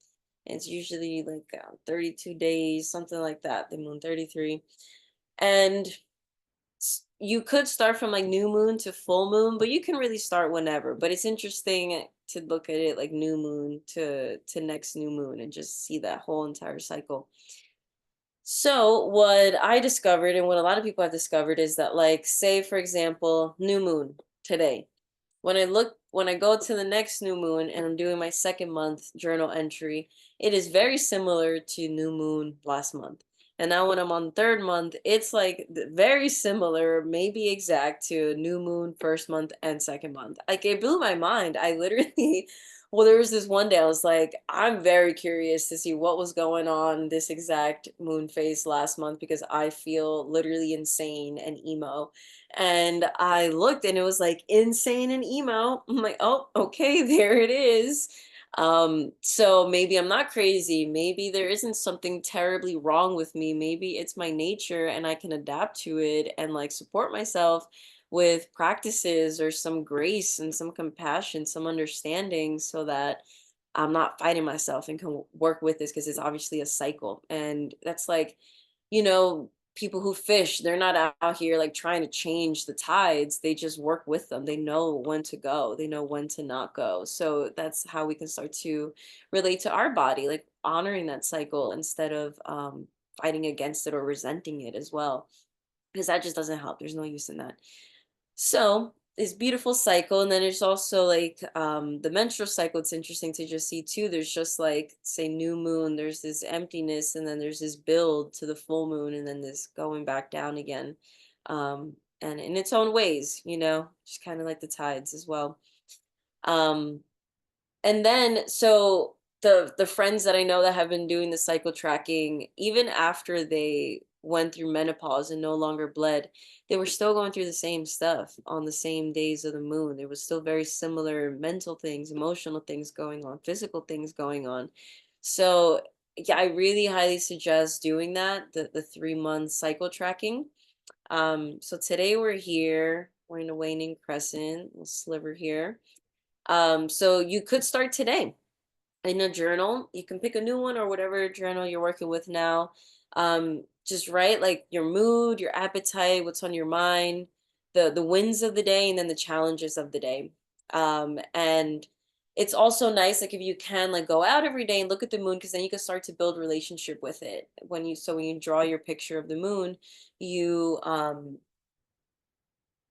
It's usually like 32 days, something like that, the moon 33. And you could start from like new moon to full moon, but you can really start whenever. But it's interesting to look at it like new moon to next new moon and just see that whole entire cycle. So what I discovered and what a lot of people have discovered is that, like, say for example, new moon today, when I go to the next new moon and I'm doing my second month journal entry, it is very similar to new moon last month. And now when I'm on the third month, it's like very similar, maybe exact to new moon first month and second month. Like it blew my mind. I literally well, there was this one day I was like, I'm very curious to see what was going on this exact moon phase last month because I feel literally insane and emo. And I looked and it was like insane and emo. I'm like, oh, okay, there it is. So maybe I'm not crazy. Maybe there isn't something terribly wrong with me. Maybe it's my nature and I can adapt to it and like support myself with practices or some grace and some compassion, some understanding so that I'm not fighting myself and can work with this because it's obviously a cycle. And that's like, people who fish, they're not out here like trying to change the tides. They just work with them. They know when to go, they know when to not go. So that's how we can start to relate to our body, like honoring that cycle instead of fighting against it or resenting it as well. Because that just doesn't help. There's no use in that. So this beautiful cycle, and then there's also like the menstrual cycle. It's interesting to just see too. There's just like say new moon, there's this emptiness, and then there's this build to the full moon, and then this going back down again. And in its own ways, just kind of like the tides as well. Um, and then so the friends that I know that have been doing the cycle tracking, even after they went through menopause and no longer bled, they were still going through the same stuff on the same days of the moon. There was still very similar mental things, emotional things going on, physical things going on. So yeah, I really highly suggest doing that, the 3 month cycle tracking. So today we're here, we're in a waning crescent, a sliver here. So you could start today in a journal. You can pick a new one or whatever journal you're working with now. Just write like your mood, your appetite, what's on your mind, the wins of the day, and then the challenges of the day. And it's also nice, like if you can, like go out every day and look at the moon, because then you can start to build relationship with it. When you draw your picture of the moon, you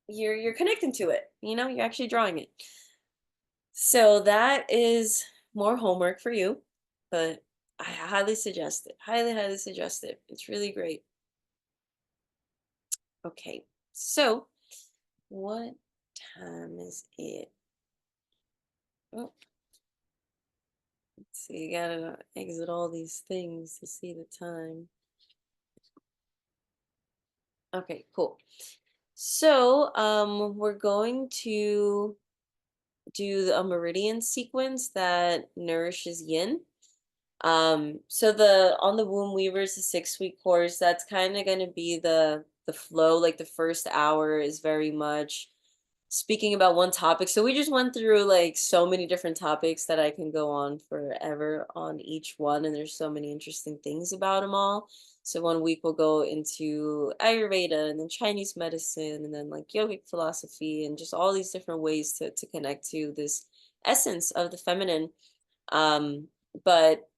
you're connecting to it. You're actually drawing it. So that is more homework for you, but I highly suggest it. Highly, highly suggest it. It's really great. Okay. So, what time is it? Oh, let's see. You gotta exit all these things to see the time. Okay, cool. So, we're going to do a meridian sequence that nourishes yin. So the on the womb weavers, the 6 week course, that's kind of going to be the flow. Like the first hour is very much speaking about one topic. So we just went through like so many different topics that I can go on forever on each one, and there's so many interesting things about them all. So 1 week we'll go into Ayurveda, and then Chinese medicine, and then like yogic philosophy, and just all these different ways to connect to this essence of the feminine. Um, but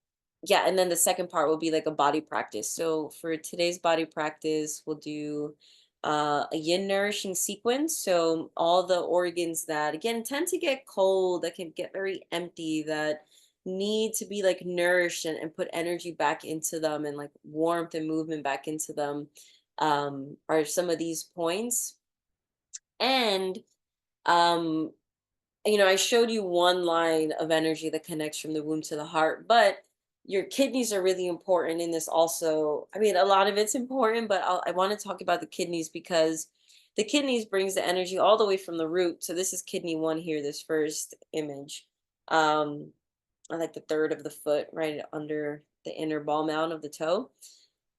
yeah, and then the second part will be like a body practice. So for today's body practice, we'll do a yin nourishing sequence. So all the organs that again tend to get cold, that can get very empty, that need to be like nourished and put energy back into them, and like warmth and movement back into them, are some of these points. And um I showed you one line of energy that connects from the womb to the heart, but your kidneys are really important in this also. I mean, a lot of it's important, but I want to talk about the kidneys, because the kidneys brings the energy all the way from the root. So this is kidney one here, this first image. Um, I like the third of the foot right under the inner ball mound of the toe.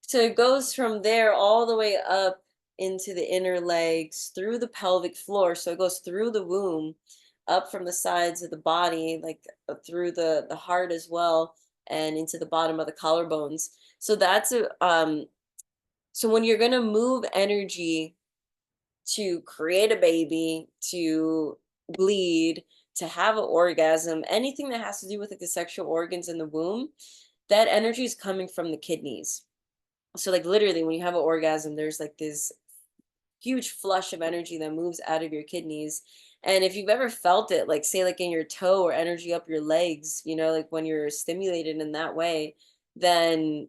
So it goes from there all the way up into the inner legs, through the pelvic floor. So it goes through the womb, up from the sides of the body, like through the heart as well, and into the bottom of the collarbones. So that's a so when you're gonna move energy to create a baby, to bleed, to have an orgasm, anything that has to do with like the sexual organs in the womb, that energy is coming from the kidneys. So like literally when you have an orgasm, there's like this huge flush of energy that moves out of your kidneys. And if you've ever felt it, like say like in your toe or energy up your legs, like when you're stimulated in that way, then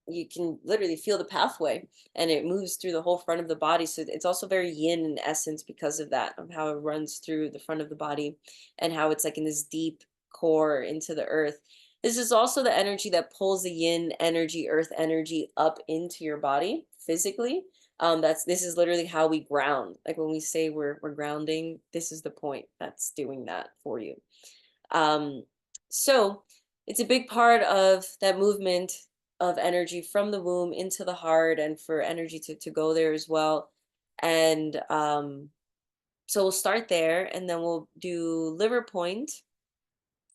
you can literally feel the pathway, and it moves through the whole front of the body. So it's also very yin in essence because of that, of how it runs through the front of the body, and how it's like in this deep core into the earth. This is also the energy that pulls the yin energy, earth energy up into your body physically. This is literally how we ground. Like when we say we're grounding, this is the point that's doing that for you. Um, so it's a big part of that movement of energy from the womb into the heart, and for energy to go there as well. And so we'll start there, and then we'll do liver point.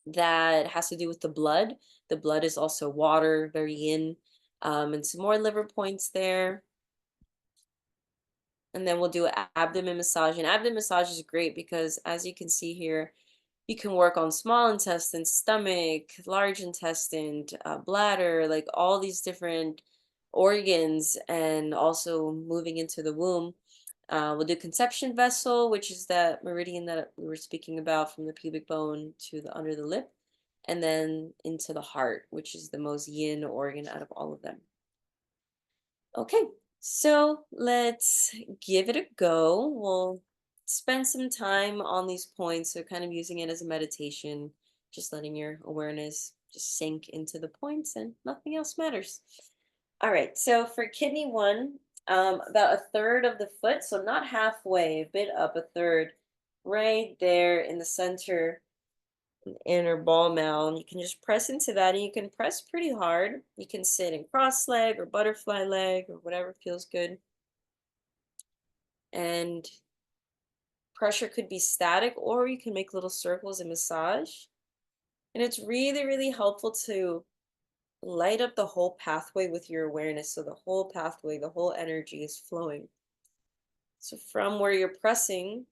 That has to do with the blood. The blood is also water, very yin. And some more liver points there. And then we'll do abdomen massage. And abdomen massage is great because, as you can see here, you can work on small intestine, stomach, large intestine, bladder, like all these different organs, and also moving into the womb. We'll do conception vessel, which is that meridian that we were speaking about from the pubic bone to the under the lip, and then into the heart, which is the most yin organ out of all of them. Okay, so let's give it a go. We'll spend some time on these points, so kind of using it as a meditation, just letting your awareness just sink into the points, and nothing else matters. All right. So for kidney one, about a third of the foot, so not halfway, a bit up, a third, right there in the center, inner ball mound. You can just press into that, and you can press pretty hard. You can sit in cross leg or butterfly leg or whatever feels good. And pressure could be static, or you can make little circles and massage. And it's really, really helpful to light up the whole pathway with your awareness. So the whole pathway, the whole energy is flowing. So from where you're pressing,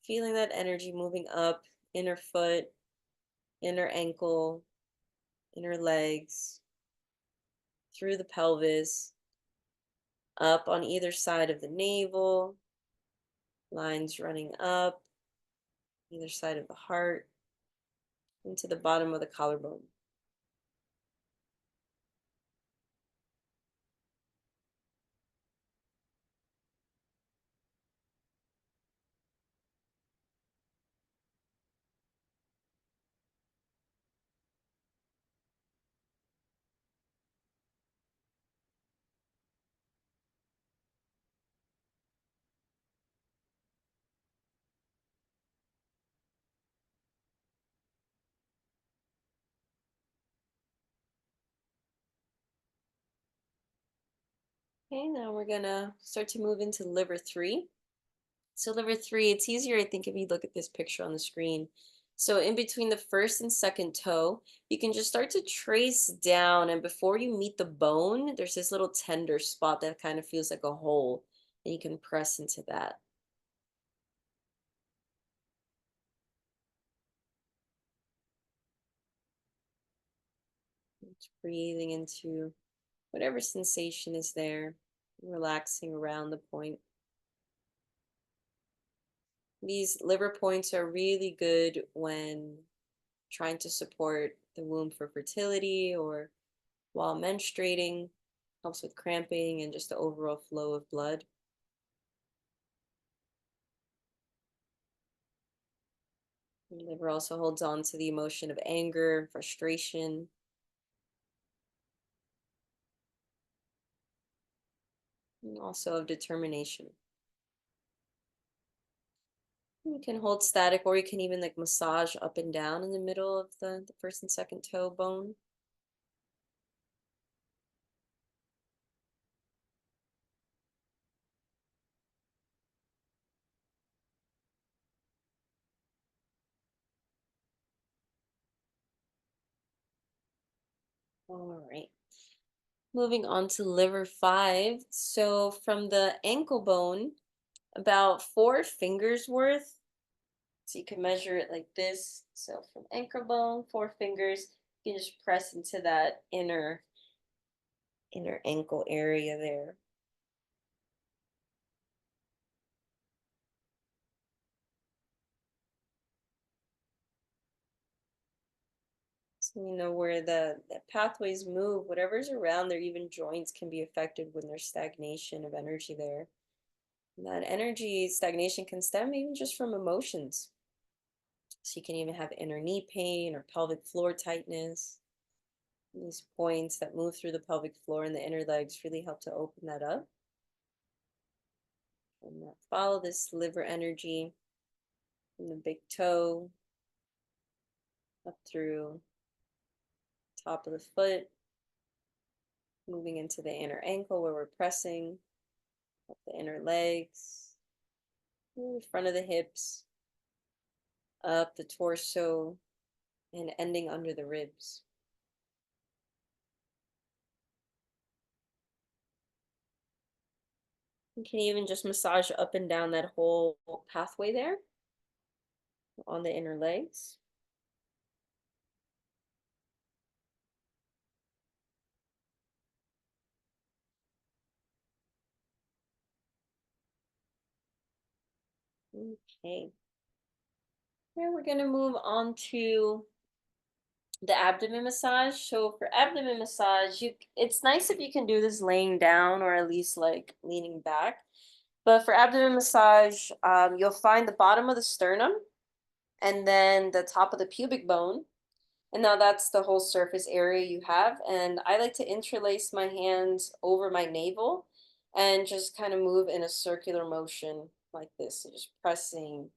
feeling that energy moving up, inner foot, inner ankle, inner legs, through the pelvis, up on either side of the navel, lines running up, either side of the heart, into the bottom of the collarbone. Okay, now we're gonna start to move into liver three. So liver three, it's easier, I think, if you look at this picture on the screen. So in between the first and second toe, you can just start to trace down, and before you meet the bone, there's this little tender spot that kind of feels like a hole, and you can press into that. Just breathing into whatever sensation is there, relaxing around the point. These liver points are really good when trying to support the womb for fertility or while menstruating, helps with cramping and just the overall flow of blood. The liver also holds on to the emotion of anger, frustration, and also of determination. You can hold static, or you can even like massage up and down in the middle of the first and second toe bone. All right. Moving on to liver five. So from the ankle bone, about 4 fingers worth. So you can measure it like this. So from ankle bone, 4 fingers, you can just press into that inner ankle area there. So you know where the pathways move, whatever's around there, even joints can be affected when there's stagnation of energy there. And that energy stagnation can stem even just from emotions. So you can even have inner knee pain or pelvic floor tightness. These points that move through the pelvic floor and the inner legs really help to open that up. And follow this liver energy from the big toe up through top of the foot, moving into the inner ankle where we're pressing, up the inner legs, through the front of the hips, up the torso, and ending under the ribs. You can even just massage up and down that whole pathway there on the inner legs. Okay. Now we're going to move on to the abdomen massage. So for abdomen massage, it's nice if you can do this laying down or at least like leaning back. But for abdomen massage, you'll find the bottom of the sternum and then the top of the pubic bone. And now that's the whole surface area you have. And I like to interlace my hands over my navel and just kind of move in a circular motion like this. So just pressing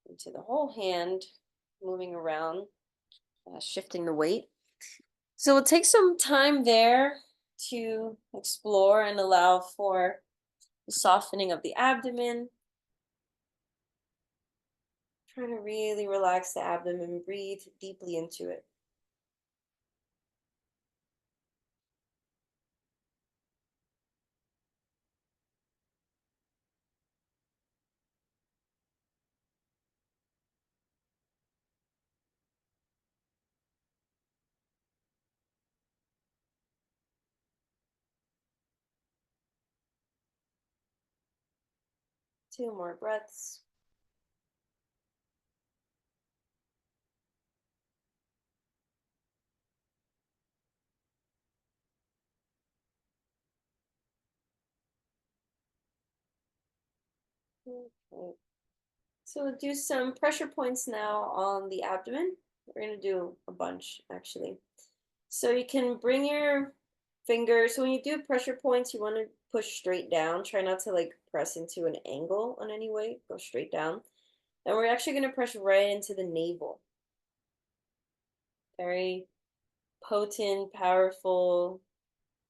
into the whole hand, moving around, shifting the weight. So we'll take some time there to explore and allow for the softening of the abdomen. Trying to really relax the abdomen, breathe deeply into it. 2 more breaths. Okay. So we'll do some pressure points now on the abdomen. We're going to do a bunch actually. So you can bring your fingers. So when you do pressure points, you want to push straight down. Try not to like press into an angle on any way. Go straight down. And we're actually going to press right into the navel. Very potent, powerful,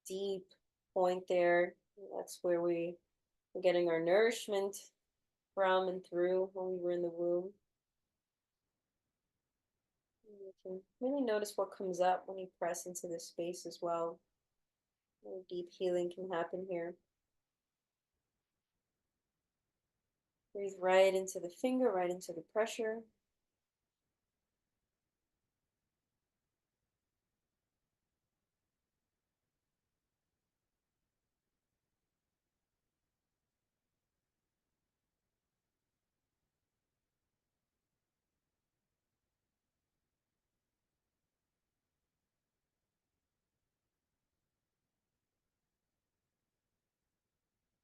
deep point there. That's where we're getting our nourishment from and through when we were in the womb. And you can really notice what comes up when you press into this space as well. Really deep healing can happen here. Breathe right into the finger, right into the pressure.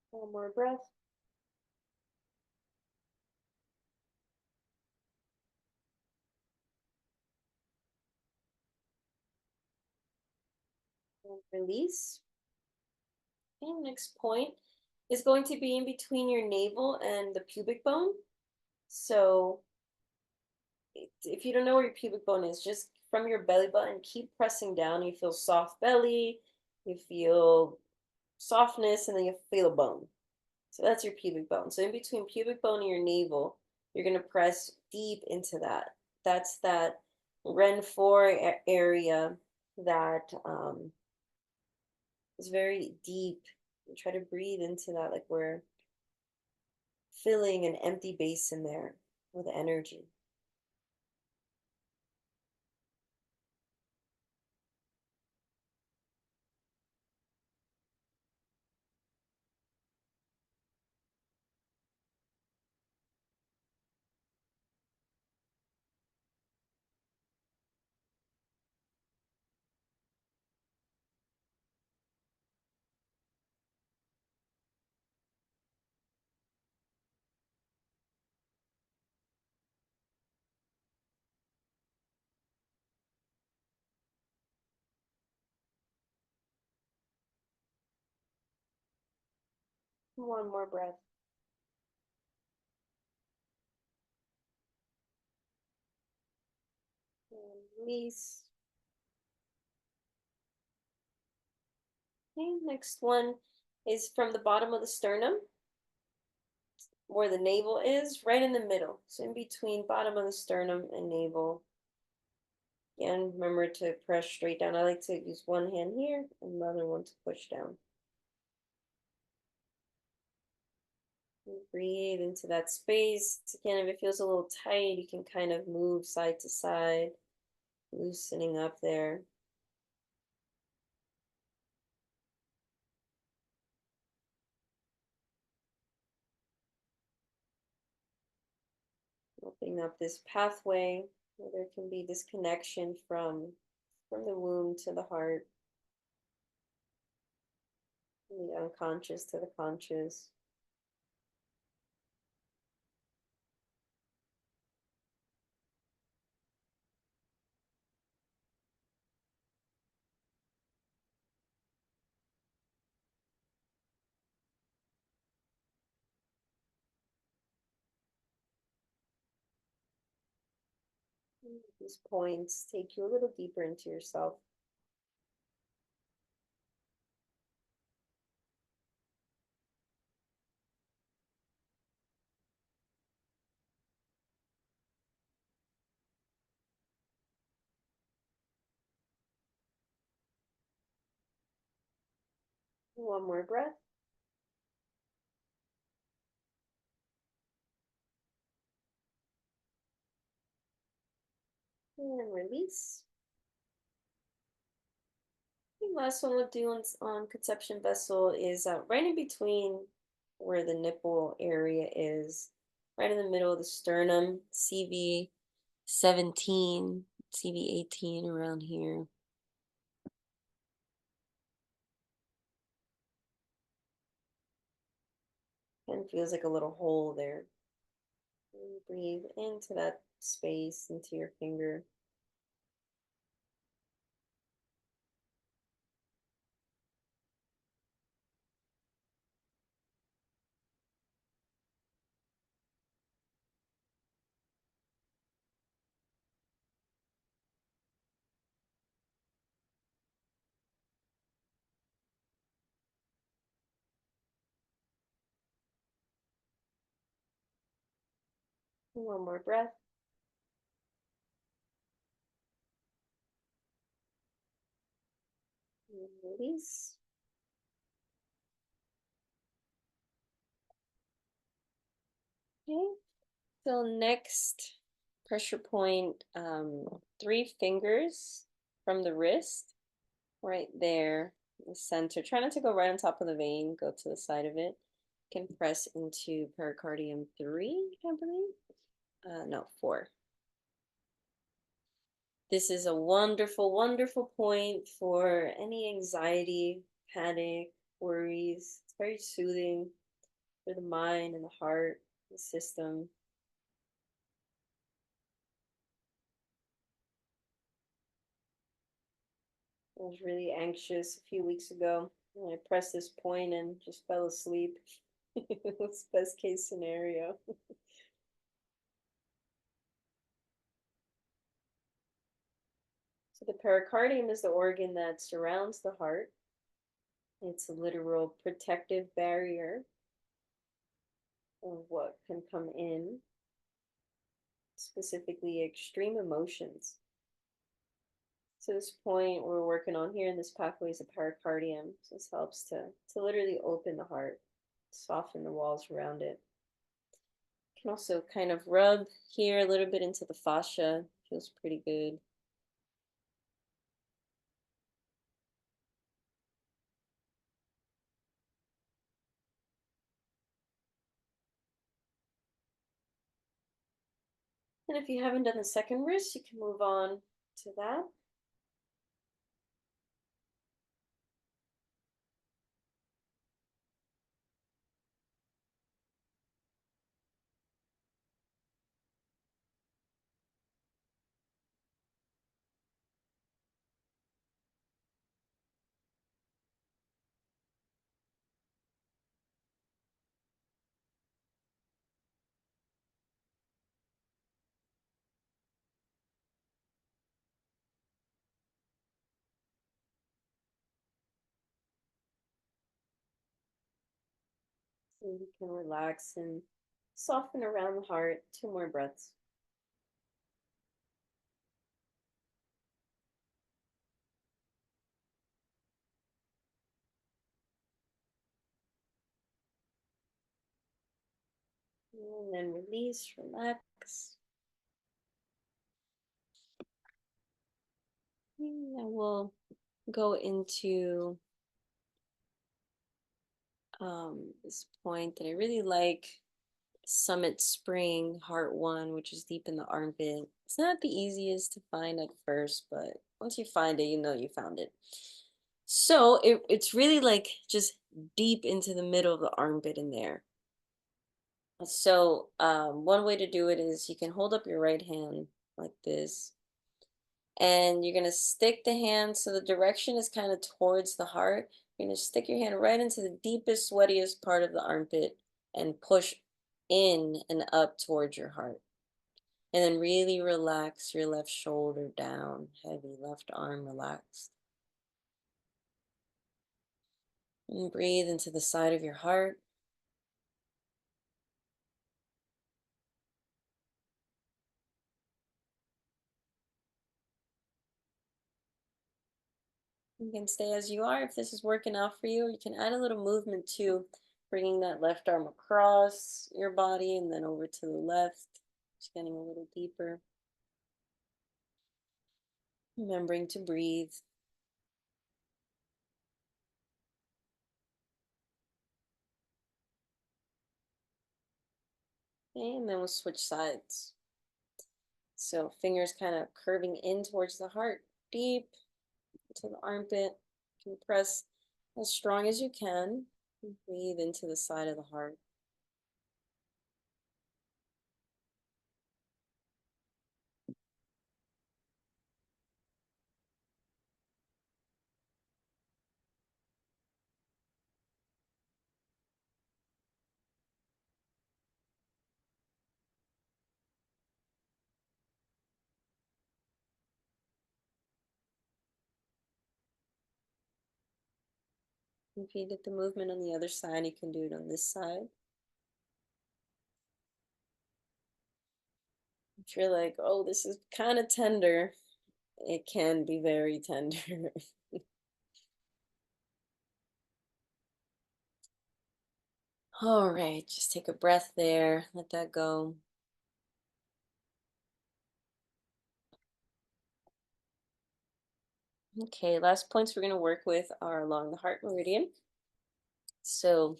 One more breath. And release. And next point is going to be in between your navel and the pubic bone. So if you don't know where your pubic bone is, just from your belly button, keep pressing down. You feel soft belly, you feel softness, and then you feel a bone. So that's your pubic bone. So in between pubic bone and your navel, you're going to press deep into that. That's that Ren 4 area that is very deep. You try to breathe into that like we're filling an empty basin there with energy. One more breath. And release. Okay, next one is from the bottom of the sternum, where the navel is, right in the middle. So in between bottom of the sternum and navel. Again, remember to press straight down. I like to use one hand here and the other one to push down. And breathe into that space. Again, if it feels a little tight, you can kind of move side to side, loosening up there. Opening up this pathway where there can be this connection from the womb to the heart, from the unconscious to the conscious. These points take you a little deeper into yourself. One more breath. And release. The last one we'll do on conception vessel is right in between where the nipple area is, right in the middle of the sternum, CV 17, CV 18, around here. And feels like a little hole there. And breathe into that space, into your finger. One more breath. And release. Okay. So next pressure point, 3 fingers from the wrist, right there, the center. Try not to go right on top of the vein. Go to the side of it. You can press into pericardium 3, I believe. No, 4. This is a wonderful, wonderful point for any anxiety, panic, worries. It's very soothing for the mind and the heart, the system. I was really anxious a few weeks ago, and I pressed this point and just fell asleep. It was best case scenario. So the pericardium is the organ that surrounds the heart. It's a literal protective barrier of what can come in, specifically extreme emotions. So this point we're working on here in this pathway is the pericardium. So this helps to literally open the heart, soften the walls around it. Can also kind of rub here a little bit into the fascia. Feels pretty good. And if you haven't done the second wrist, you can move on to that. So you can relax and soften around the heart. 2 more breaths. And then release, relax. And then we'll go into this point that I really like, Summit Spring, Heart 1, which is deep in the armpit. It's not the easiest to find at first, but once you find it, you know you found it. So it's really like just deep into the middle of the armpit in there. So one way to do it is you can hold up your right hand like this, and you're going to stick the hand so the direction is kind of towards the heart. You're going to stick your hand right into the deepest, sweatiest part of the armpit and push in and up towards your heart. And then really relax your left shoulder down, heavy, left arm relaxed. And breathe into the side of your heart. You can stay as you are if this is working out for you. You can add a little movement too, bringing that left arm across your body and then over to the left, just getting a little deeper. Remembering to breathe. Okay, and then we'll switch sides. So fingers kind of curving in towards the heart, deep to the armpit. You can press as strong as you can. Breathe into the side of the heart. If you get the movement on the other side, you can do it on this side. If you're like, oh, this is kind of tender, it can be very tender. All right, just take a breath there, let that go. Okay, last points we're going to work with are along the heart meridian. So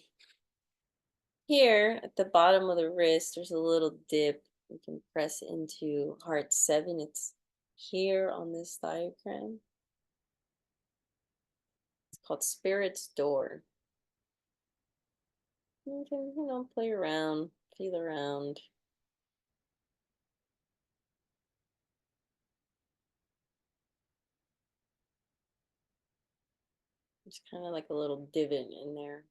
here at the bottom of the wrist, there's a little dip. We can press into heart 7. It's here on this diagram. It's called Spirit's Door. You can, play around, feel around. It's kind of like a little divot in there.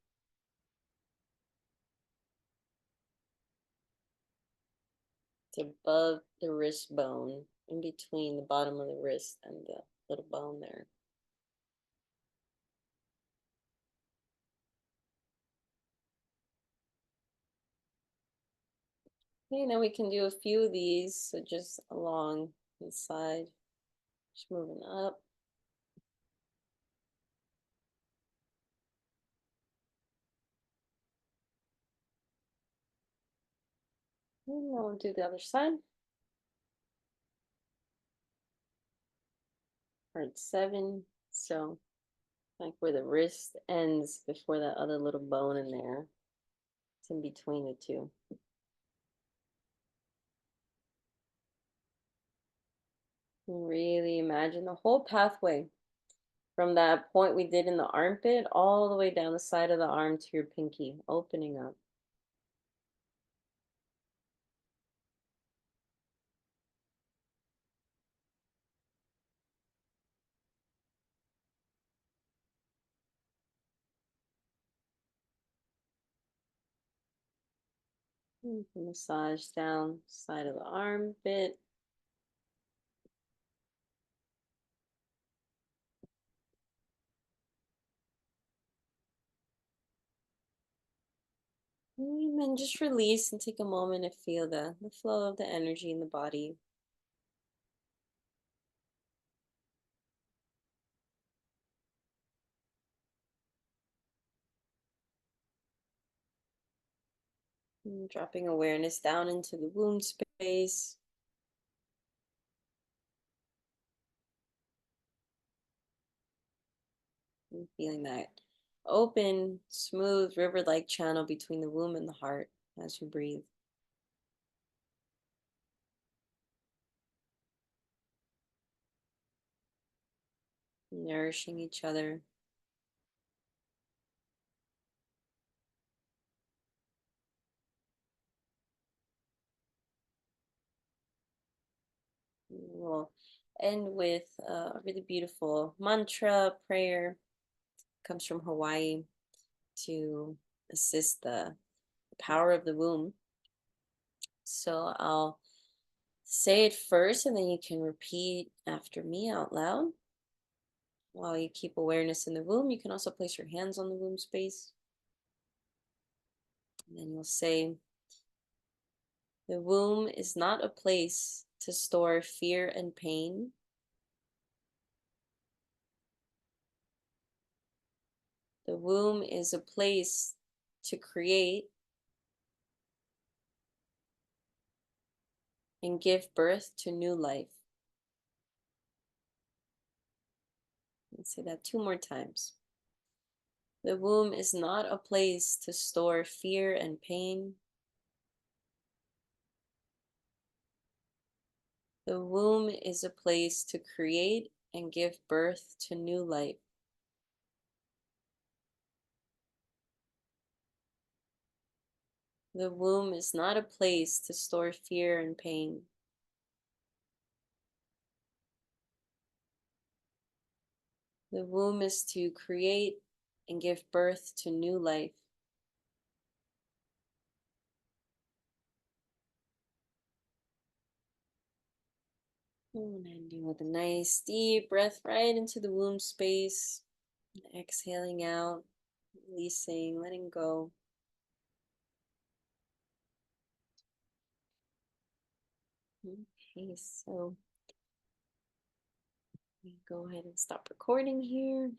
It's above the wrist bone, in between the bottom of the wrist and the little bone there. Okay, now we can do a few of these, so just along the side, just moving up. And now we'll do the other side. Heart 7, so like where the wrist ends before that other little bone in there. It's in between the two. And really imagine the whole pathway from that point we did in the armpit all the way down the side of the arm to your pinky, opening up. You can massage down side of the armpit. And then just release and take a moment to feel the flow of the energy in the body. And dropping awareness down into the womb space. And feeling that open, smooth, river-like channel between the womb and the heart as you breathe. Nourishing each other. We'll end with a really beautiful mantra prayer. Comes from Hawaii to assist the power of the womb. So I'll say it first, and then you can repeat after me out loud. While you keep awareness in the womb, you can also place your hands on the womb space. And then you'll say, the womb is not a place to store fear and pain. The womb is a place to create and give birth to new life. Let's say that 2 more times. The womb is not a place to store fear and pain. The womb is a place to create and give birth to new life. The womb is not a place to store fear and pain. The womb is to create and give birth to new life. And ending with a nice deep breath right into the womb space. And exhaling out, releasing, letting go. Okay, so we go ahead and stop recording here.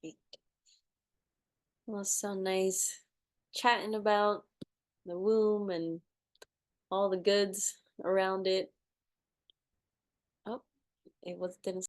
Great. Well, so nice chatting about the womb and all the goods around it. Oh, it was didn't